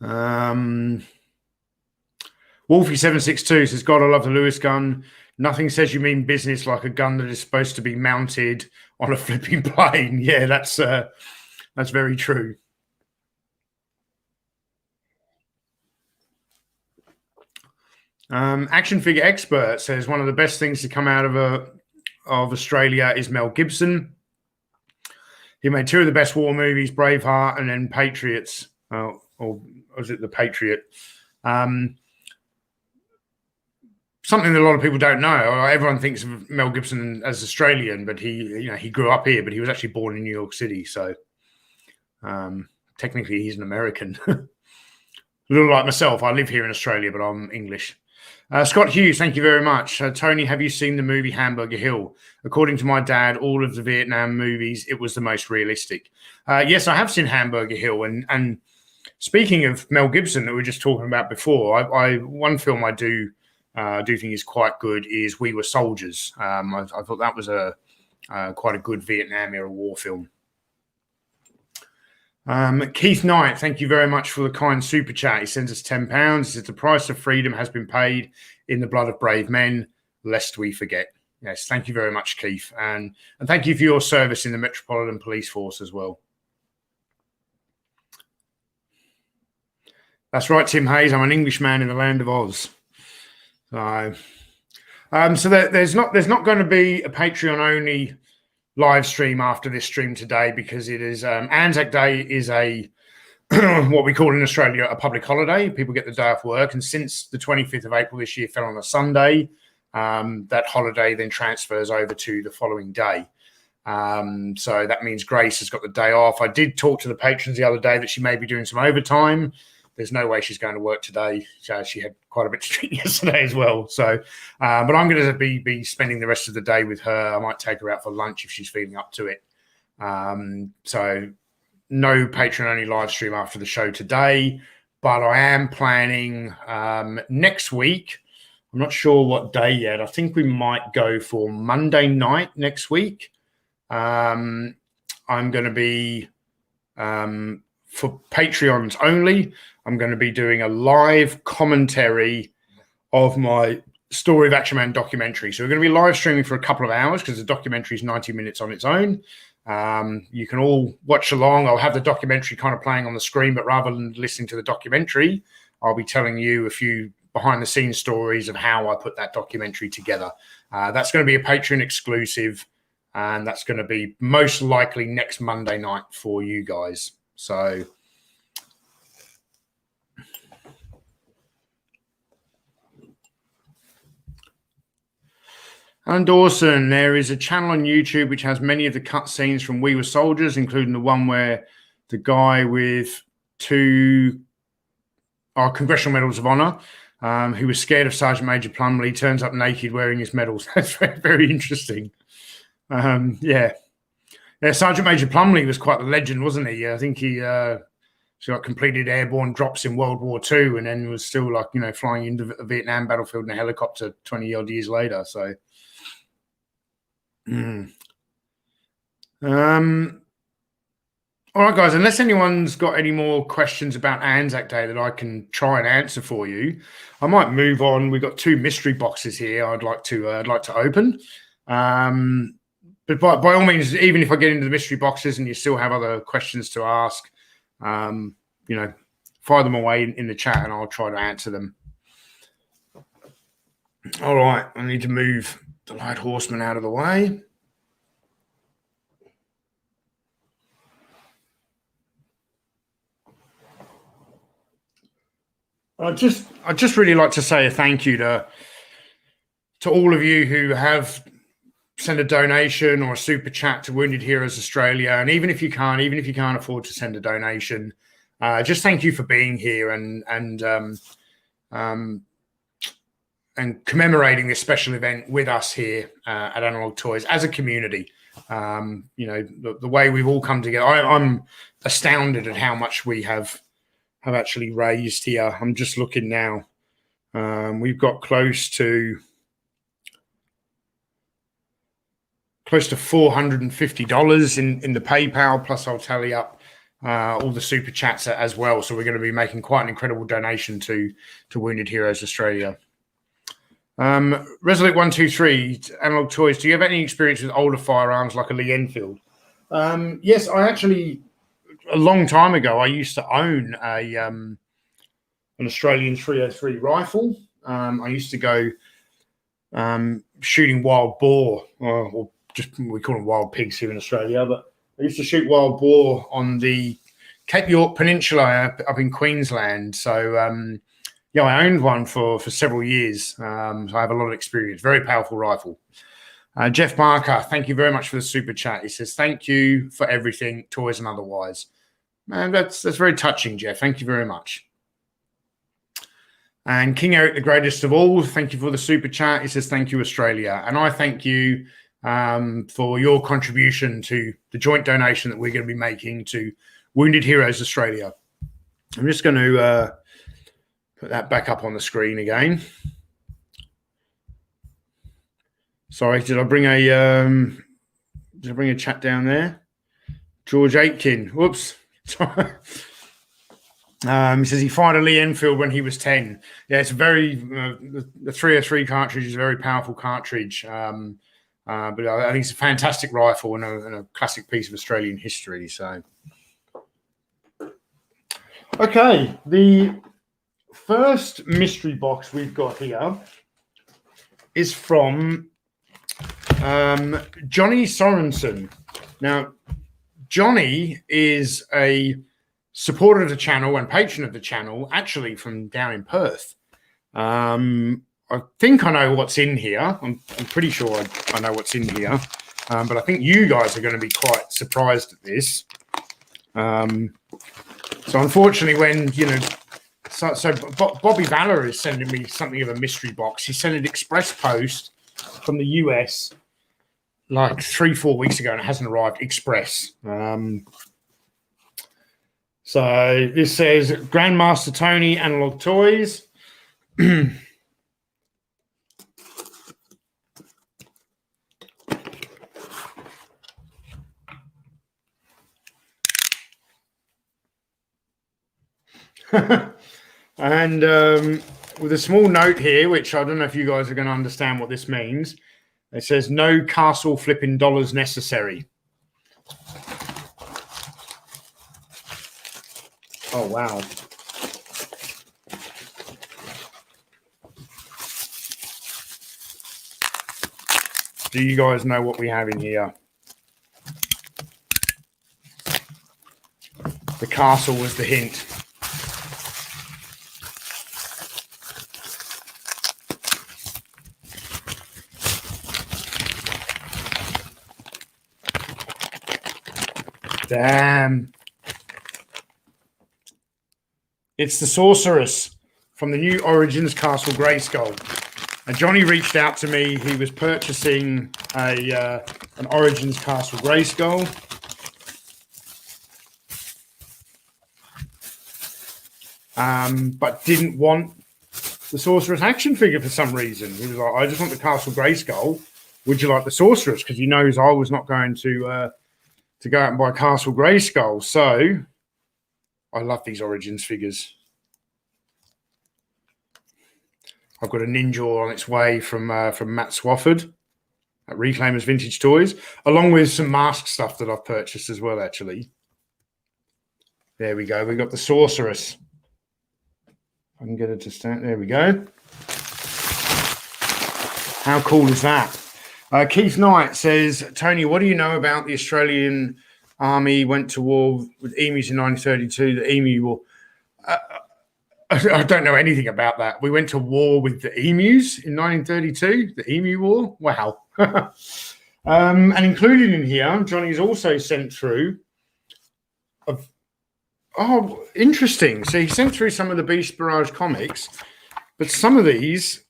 Wolfie762 says, God, I love the Lewis gun. Nothing says you mean business like a gun that is supposed to be mounted on a flipping plane. Yeah, that's very true. Action Figure Expert says one of the best things to come out of Australia is Mel Gibson. He made two of the best war movies, Braveheart and then Patriots. Or was it The Patriot? Something that a lot of people don't know. Everyone thinks of Mel Gibson as Australian, but he grew up here, but he was actually born in New York City. So technically he's an American. A little like myself. I live here in Australia, but I'm English. Scott Hughes, thank you very much. Tony, have you seen the movie Hamburger Hill? According to my dad, all of the Vietnam movies, it was the most realistic. Yes, I have seen Hamburger Hill. And speaking of Mel Gibson that we were just talking about before, one film I do think is quite good is We Were Soldiers. I thought that was quite a good Vietnam era war film. Keith Knight, thank you very much for the kind super chat. He sends us £10. He says the price of freedom has been paid in the blood of brave men, lest we forget. Yes, thank you very much, Keith, and thank you for your service in the Metropolitan Police Force as well. That's right, Tim Hayes. I'm an Englishman in the land of Oz. So there's not going to be a Patreon only live stream after this stream today because it is Anzac Day is a what we call in Australia a public holiday. People get the day off work, and since the 25th of April this year fell on a Sunday, that holiday then transfers over to the following day. So that means Grace has got the day off. I did talk to the patrons the other day that she may be doing some overtime. There's no way she's going to work today. She had quite a bit to drink yesterday as well. So, but I'm going to be spending the rest of the day with her. I might take her out for lunch if she's feeling up to it. So no patron-only live stream after the show today, but I am planning next week. I'm not sure what day yet. I think we might go for Monday night next week. I'm going to be, for Patreons only, I'm going to be doing a live commentary of my Story of Action Man documentary. So we're going to be live streaming for a couple of hours because the documentary is 90 minutes on its own. You can all watch along. I'll have the documentary kind of playing on the screen, but rather than listening to the documentary, I'll be telling you a few behind the scenes stories of how I put that documentary together. That's going to be a Patreon exclusive, and that's going to be most likely next Monday night for you guys. So Alan Dawson, there is a channel on YouTube which has many of the cut scenes from We Were Soldiers, including the one where the guy with 2 Congressional Medals of Honor, who was scared of Sergeant Major Plumley, turns up naked wearing his medals. That's very, very interesting. Yeah, Sergeant Major Plumley was quite the legend, wasn't he? I think he completed airborne drops in World War II and then was still flying into a Vietnam battlefield in a helicopter 20 odd years later. So. All right, guys, unless anyone's got any more questions about Anzac Day that I can try and answer for you, I might move on. We've got 2 mystery boxes here I'd like to open. But by all means, even if I get into the mystery boxes and you still have other questions to ask, fire them away in the chat and I'll try to answer them. All right, I need to move the Light Horseman out of the way. I'd just really like to say a thank you to all of you who have sent a donation or a super chat to Wounded Heroes Australia, and even if you can't afford to send a donation, just thank you for being here and commemorating this special event with us here at Analog Toys as a community. The way we've all come together, I'm astounded at how much we have actually raised here. I'm just looking now. We've got close to $450 in the PayPal, plus I'll tally up all the super chats as well. So we're going to be making quite an incredible donation to Wounded Heroes Australia. Resolute 123, Analog Toys, do you have any experience with older firearms like a Lee Enfield? Yes, I actually, a long time ago, I used to own an Australian 303 rifle. I used to go shooting wild boar, or just we call them wild pigs here in Australia, but I used to shoot wild boar on the Cape York Peninsula up in Queensland. So I owned one for several years. So I have a lot of experience. Very powerful rifle. Jeff Barker, thank you very much for the super chat. He says, thank you for everything, toys and otherwise. Man, that's very touching, Jeff. Thank you very much. And King Eric, the greatest of all, thank you for the super chat. He says, thank you, Australia. And I thank you for your contribution to the joint donation that we're going to be making to Wounded Heroes Australia. I'm just going to put that back up on the screen again. Sorry, did I bring a chat down there? George Aitken. Whoops. He says he fired a Lee Enfield when he was 10. Yeah, it's very the 303 cartridge is a very powerful cartridge. But I think it's a fantastic rifle and a classic piece of Australian history. So, okay, the first mystery box we've got here is from Johnny Sorensen. Now, Johnny is a supporter of the channel and patron of the channel, actually from down in Perth. I think I know what's in here. I'm pretty sure I know what's in here. But I think you guys are going to be quite surprised at this. So unfortunately, when, you know, so Bobby Valor is sending me something of a mystery box. He sent an express post from the US like 3-4 weeks ago, and it hasn't arrived express. So this says Grandmaster Tony Analog Toys. And with a small note here, which I don't know if you guys are going to understand what this means. It says no castle flipping dollars necessary. Oh, wow. Do you guys know what we have in here? The castle was the hint. Damn. It's the Sorceress from the new Origins Castle Grayskull. And Johnny reached out to me. He was purchasing an Origins Castle Grayskull. But didn't want the Sorceress action figure for some reason. He was like, I just want the Castle Grayskull. Would you like the Sorceress? Because he knows I was not going to go out and buy Castle Grayskull. So I love these Origins figures. I've got a Ninja on its way from Matt Swafford at Reclaimers Vintage Toys, along with some mask stuff that I've purchased as well, actually. There we go. We got the Sorceress. I can get it to stand. There we go. How cool is that? Keith Knight says, Tony, what do you know about the Australian Army went to war with emus in 1932, the Emu War? I don't know anything about that. We went to war with the emus in 1932, the Emu War? Wow. And included in here, Johnny's also sent through interesting. So he sent through some of the Beast Barrage comics, but some of these.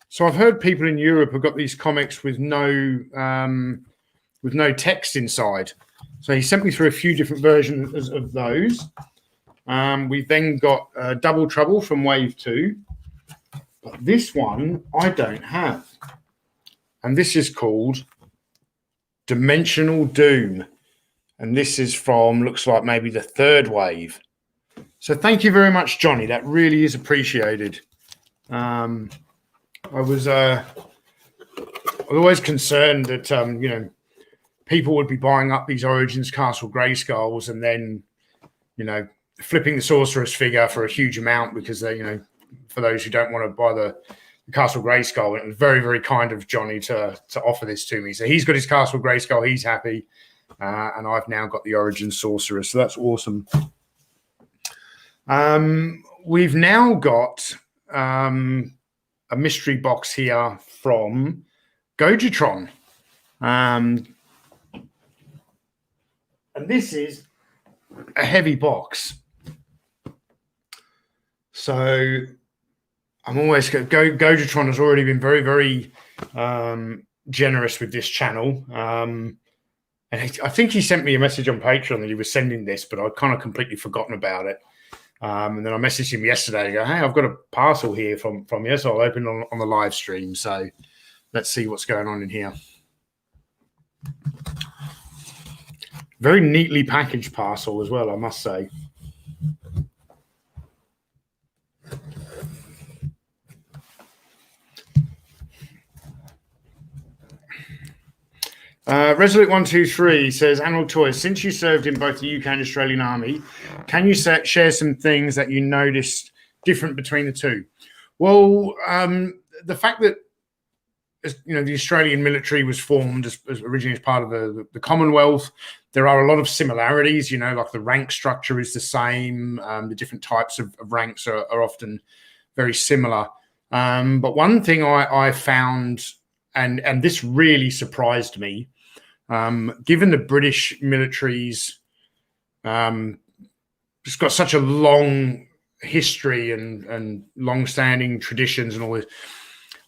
So I've heard people in Europe have got these comics with no text inside. So he sent me through a few different versions of those. We've then got Double Trouble from Wave 2. But this one I don't have. And this is called Dimensional Doom. And this is from, looks like maybe the third wave. So thank you very much, Johnny. That really is appreciated. I was always concerned that, you know, people would be buying up these Origins Castle Grayskulls and then, you know, flipping the Sorceress figure for a huge amount because they, you know, for those who don't want to buy the Castle Grayskull. It was very, very kind of Johnny to offer this to me. So he's got his Castle Grayskull. He's happy. And I've now got the Origin Sorceress. So that's awesome. We've now got a mystery box here from Gojatron. And this is a heavy box. So I'm always Gojatron has already been very, very generous with this channel. And I think he sent me a message on Patreon that he was sending this, but I'd kind of completely forgotten about it. And then I messaged him yesterday to go, hey, I've got a parcel here from you, so I'll open it on the live stream. So let's see what's going on in here. Very neatly packaged parcel as well, I must say. Resolute123 says, Analog Toys, since you served in both the UK and Australian Army, can you share some things that you noticed different between the two? Well, the fact that the Australian military was formed as originally as part of the Commonwealth. There are a lot of similarities, like the rank structure is the same. The different types of ranks are often very similar. But one thing I found, and this really surprised me, given the British military's just got such a long history and long-standing traditions and all this.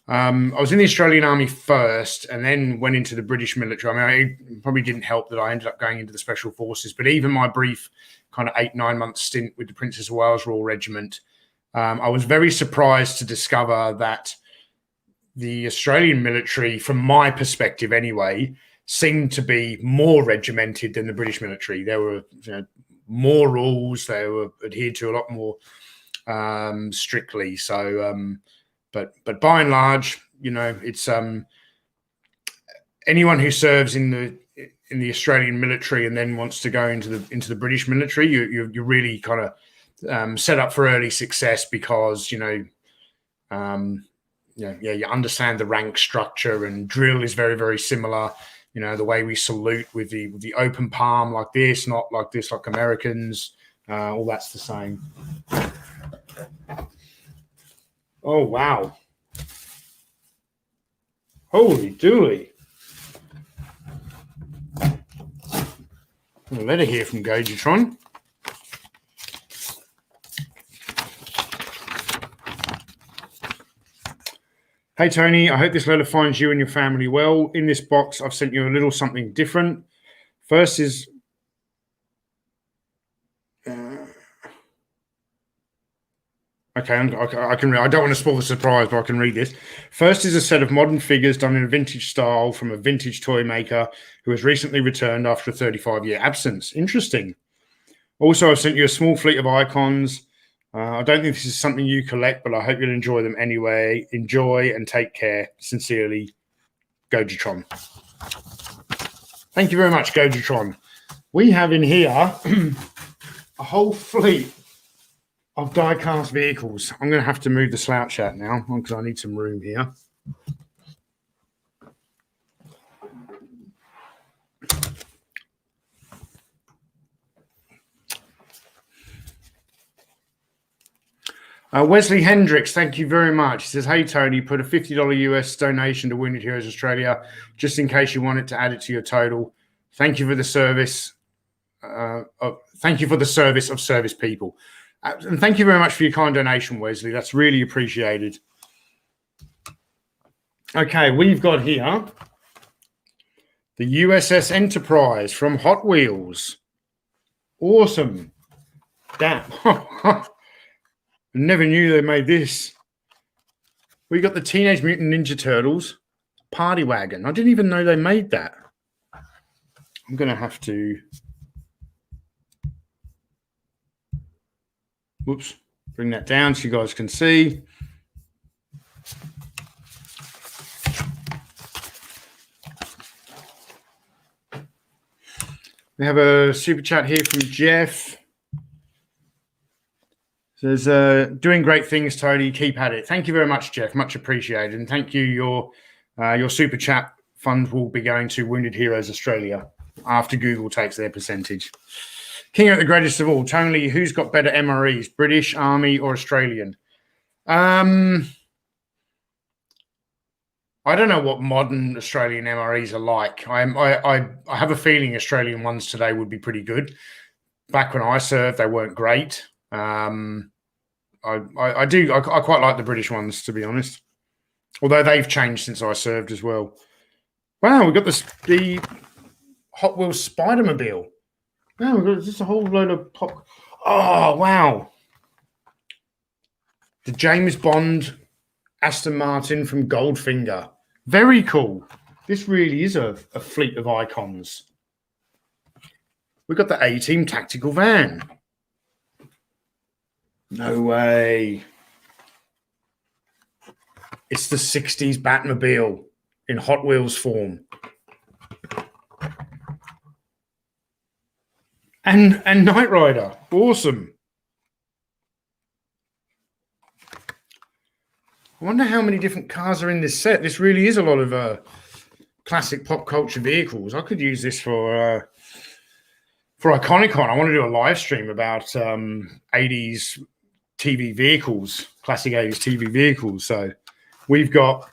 I was in the Australian Army first and then went into the British military. I mean, it probably didn't help that I ended up going into the Special Forces, but even my brief kind of 8-9 month stint with the Princess of Wales Royal Regiment, I was very surprised to discover that the Australian military, from my perspective anyway, seemed to be more regimented than the British military. There were more rules. They were adhered to a lot more strictly. So, but by and large, it's anyone who serves in the Australian military and then wants to go into the British military, you're really kind of set up for early success because you understand the rank structure, and drill is very, very similar. The way we salute with the open palm like this, not like this, like Americans. All that's the same. Oh, wow. Holy dooly. A letter here from Gojitron. Hey, Tony, I hope this letter finds you and your family well. In this box, I've sent you a little something different. First is... okay, I can read. I don't want to spoil the surprise, but I can read this. First is a set of modern figures done in a vintage style from a vintage toy maker who has recently returned after a 35-year absence. Interesting. Also, I've sent you a small fleet of icons. I don't think this is something you collect, but I hope you'll enjoy them anyway. Enjoy and take care. Sincerely, Gojitron. Thank you very much, Gojitron. We have in here a whole fleet of die-cast vehicles. I'm going to have to move the slouch out now because I need some room here. Wesley Hendricks, thank you very much. He says, hey, Tony, put a $50 US donation to Wounded Heroes Australia just in case you wanted to add it to your total. Thank you for the service. Thank you for the service of service people. And thank you very much for your kind donation, Wesley. That's really appreciated. Okay, we've got here the USS Enterprise from Hot Wheels. Awesome. Damn. Never knew they made this. We got the Teenage Mutant Ninja Turtles Party Wagon. I didn't even know they made that. I'm going to have to... whoops. Bring that down so you guys can see. We have a super chat here from Jeff. Says, doing great things, Tony. Keep at it. Thank you very much, Jeff. Much appreciated. And thank you. Your super chat fund will be going to Wounded Heroes Australia after Google takes their percentage. King of the greatest of all, Tony, who's got better MREs, British, Army, or Australian? I don't know what modern Australian MREs are like. I have a feeling Australian ones today would be pretty good. Back when I served, they weren't great. I quite like the British ones, to be honest. Although they've changed since I served as well. Wow, we've got the Hot Wheels Spider-Mobile. Wow, we've got just a whole load of pop. Oh, wow. The James Bond Aston Martin from Goldfinger. Very cool. This really is a fleet of icons. We've got the A-Team tactical van. No way. It's the 60s Batmobile in Hot Wheels form. And Knight Rider. Awesome. I wonder how many different cars are in this set. This really is a lot of classic pop culture vehicles. I could use this for Iconicon. I want to do a live stream about 80s TV vehicles, classic 80s TV vehicles. So we've got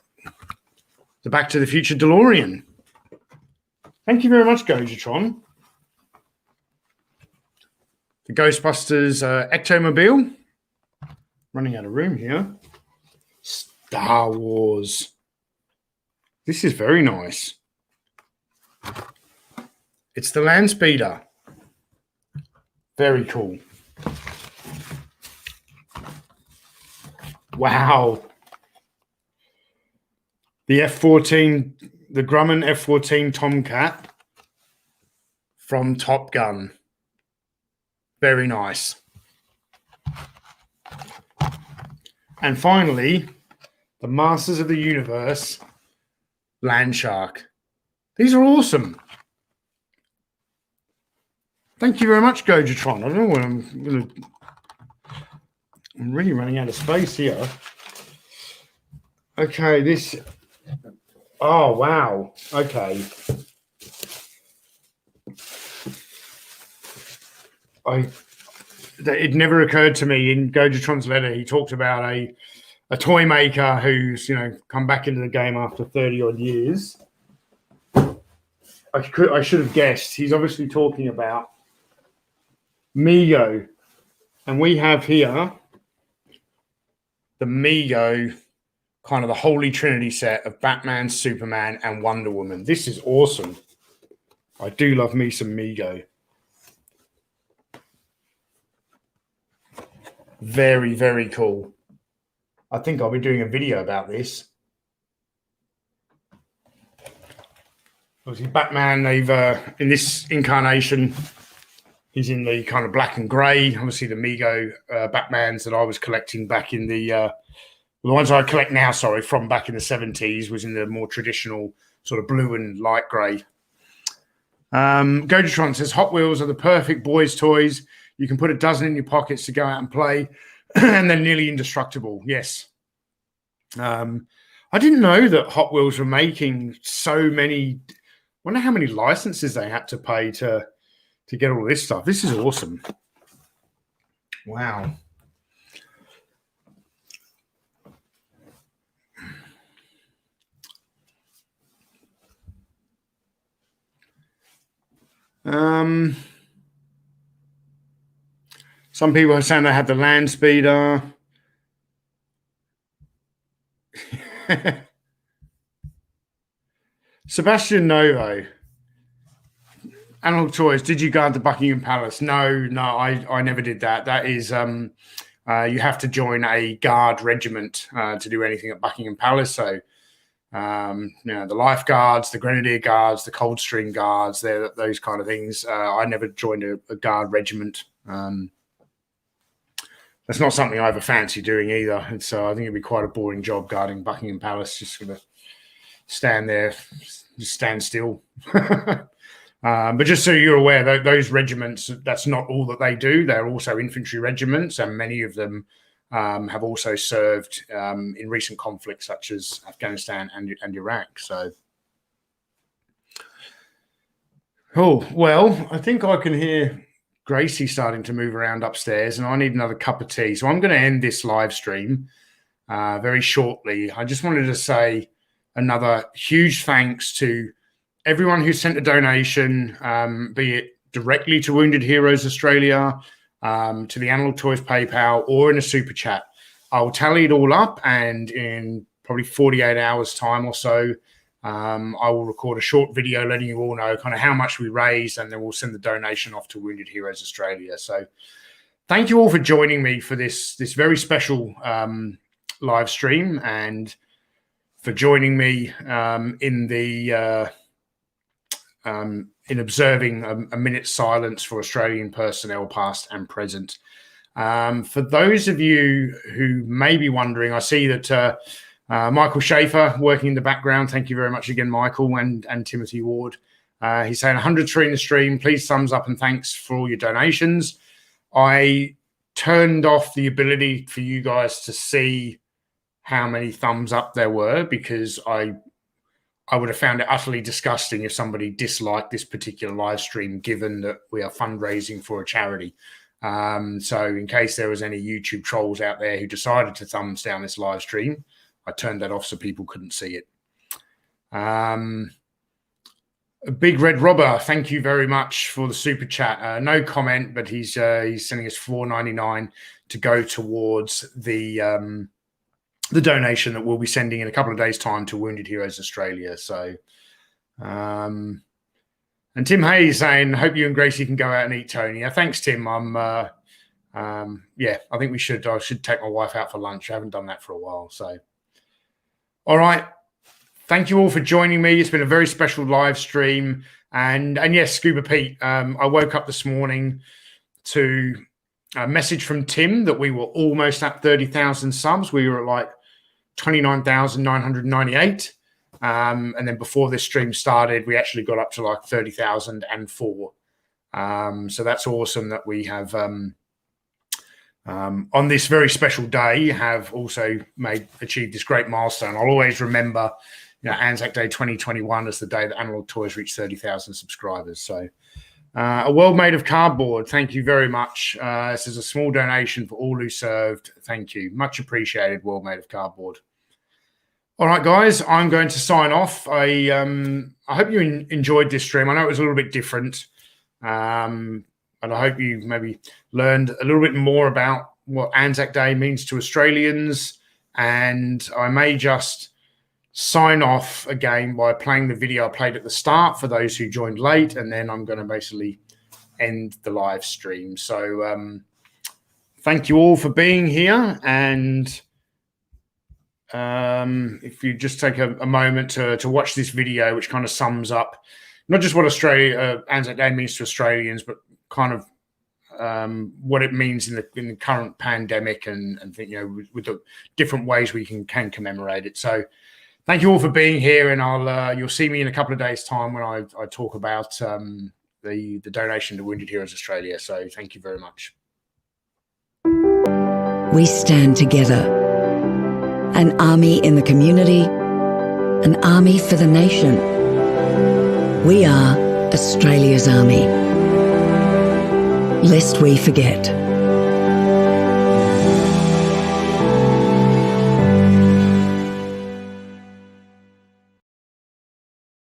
the Back to the Future DeLorean. Thank you very much, Gojatron. The Ghostbusters Ectomobile. Running out of room here. Star Wars. This is very nice. It's the Land Speeder. Very cool. Wow. The F-14, the Grumman F-14 Tomcat from Top Gun. Very nice. And finally, the Masters of the Universe Land Shark. These are awesome. Thank you very much, Gojatron. I don't know what I'm really running out of space here. Okay, this. Oh, wow. Okay. It never occurred to me in Gojatron's letter. He talked about a toy maker who's, come back into the game after 30 odd years. I should have guessed. He's obviously talking about Mego. And we have here the Mego, kind of the Holy Trinity set of Batman, Superman, and Wonder Woman. This is awesome. I do love me some Mego. Very, very cool. I think I'll be doing a video about this. Obviously, Batman, they've in this incarnation, he's in the kind of black and grey. Obviously, the Mego Batmans that I was collecting back in the ones I collect now, from back in the 70s, was in the more traditional sort of blue and light grey. Gojatron says, Hot Wheels are the perfect boys' toys. You can put a dozen in your pockets to go out and play, and they're nearly indestructible. Yes. I didn't know that Hot Wheels were making so many. I wonder how many licenses they had to pay to get all this stuff. This is awesome. Wow. Some people are saying they had the Land Speeder. Sebastian Novo. Analog Toys, did you guard the Buckingham Palace? No, I never did that. That is, you have to join a guard regiment to do anything at Buckingham Palace. So, the Lifeguards, the Grenadier Guards, the Coldstream Guards, those kind of things. I never joined a guard regiment. That's not something I ever fancy doing either. And so I think it'd be quite a boring job guarding Buckingham Palace, just going to stand there, just stand still. But just so you're aware, those regiments, that's not all that they do. They're also infantry regiments, and many of them have also served in recent conflicts such as Afghanistan and Iraq. So, well, I think I can hear Gracie starting to move around upstairs, and I need another cup of tea. So I'm going to end this live stream very shortly. I just wanted to say another huge thanks to everyone who sent a donation, be it directly to Wounded Heroes Australia, to the Analog Toys PayPal, or in a super chat. I'll tally it all up, and in probably 48 hours time or so, I will record a short video letting you all know kind of how much we raised, and then we'll send the donation off to Wounded Heroes Australia. So thank you all for joining me for this very special live stream, and for joining me in observing a minute's silence for Australian personnel past and present. For those of you who may be wondering, I see that Michael Schaefer working in the background. Thank you very much again, Michael, and Timothy Ward. He's saying 103 in the stream. Please thumbs up and thanks for all your donations. I turned off the ability for you guys to see how many thumbs up there were, because I would have found it utterly disgusting if somebody disliked this particular live stream, given that we are fundraising for a charity. So in case there was any YouTube trolls out there who decided to thumbs down this live stream, I turned that off so people couldn't see it. Big Red Robber, thank you very much for the super chat. No comment, but he's sending us $4.99 to go towards the donation that we'll be sending in a couple of days' time to Wounded Heroes Australia. So, and Tim Hayes saying, "Hope you and Gracie can go out and eat, Tony." Thanks, Tim. Yeah, I think we should. I should take my wife out for lunch. I haven't done that for a while. So, all right. Thank you all for joining me. It's been a very special live stream. And yes, Scuba Pete, I woke up this morning to a message from Tim that we were almost at 30,000 subs. We were at like 29,998. And then before this stream started, we actually got up to like 30,004. So that's awesome that we have, on this very special day, have also achieved this great milestone. I'll always remember, Anzac Day 2021 as the day that Analog Toys reached 30,000 subscribers. So a world made of cardboard. Thank you very much. This is a small donation for all who served. Thank you. Much appreciated, World Made of Cardboard. All right, guys, I'm going to sign off. I hope you enjoyed this stream. I know it was a little bit different. And I hope you maybe learned a little bit more about what Anzac Day means to Australians. And I may just sign off again by playing the video I played at the start for those who joined late, and then I'm going to basically end the live stream. So thank you all for being here, and if you just take a moment to watch this video, which kind of sums up not just what Anzac Day means to Australians, but kind of what it means in the current pandemic, and think, with the different ways we can commemorate it. So thank you all for being here, and you'll see me in a couple of days' time when I talk about the donation to Wounded Heroes Australia. So thank you very much. We stand together. An army in the community, an army for the nation. We are Australia's army. Lest we forget.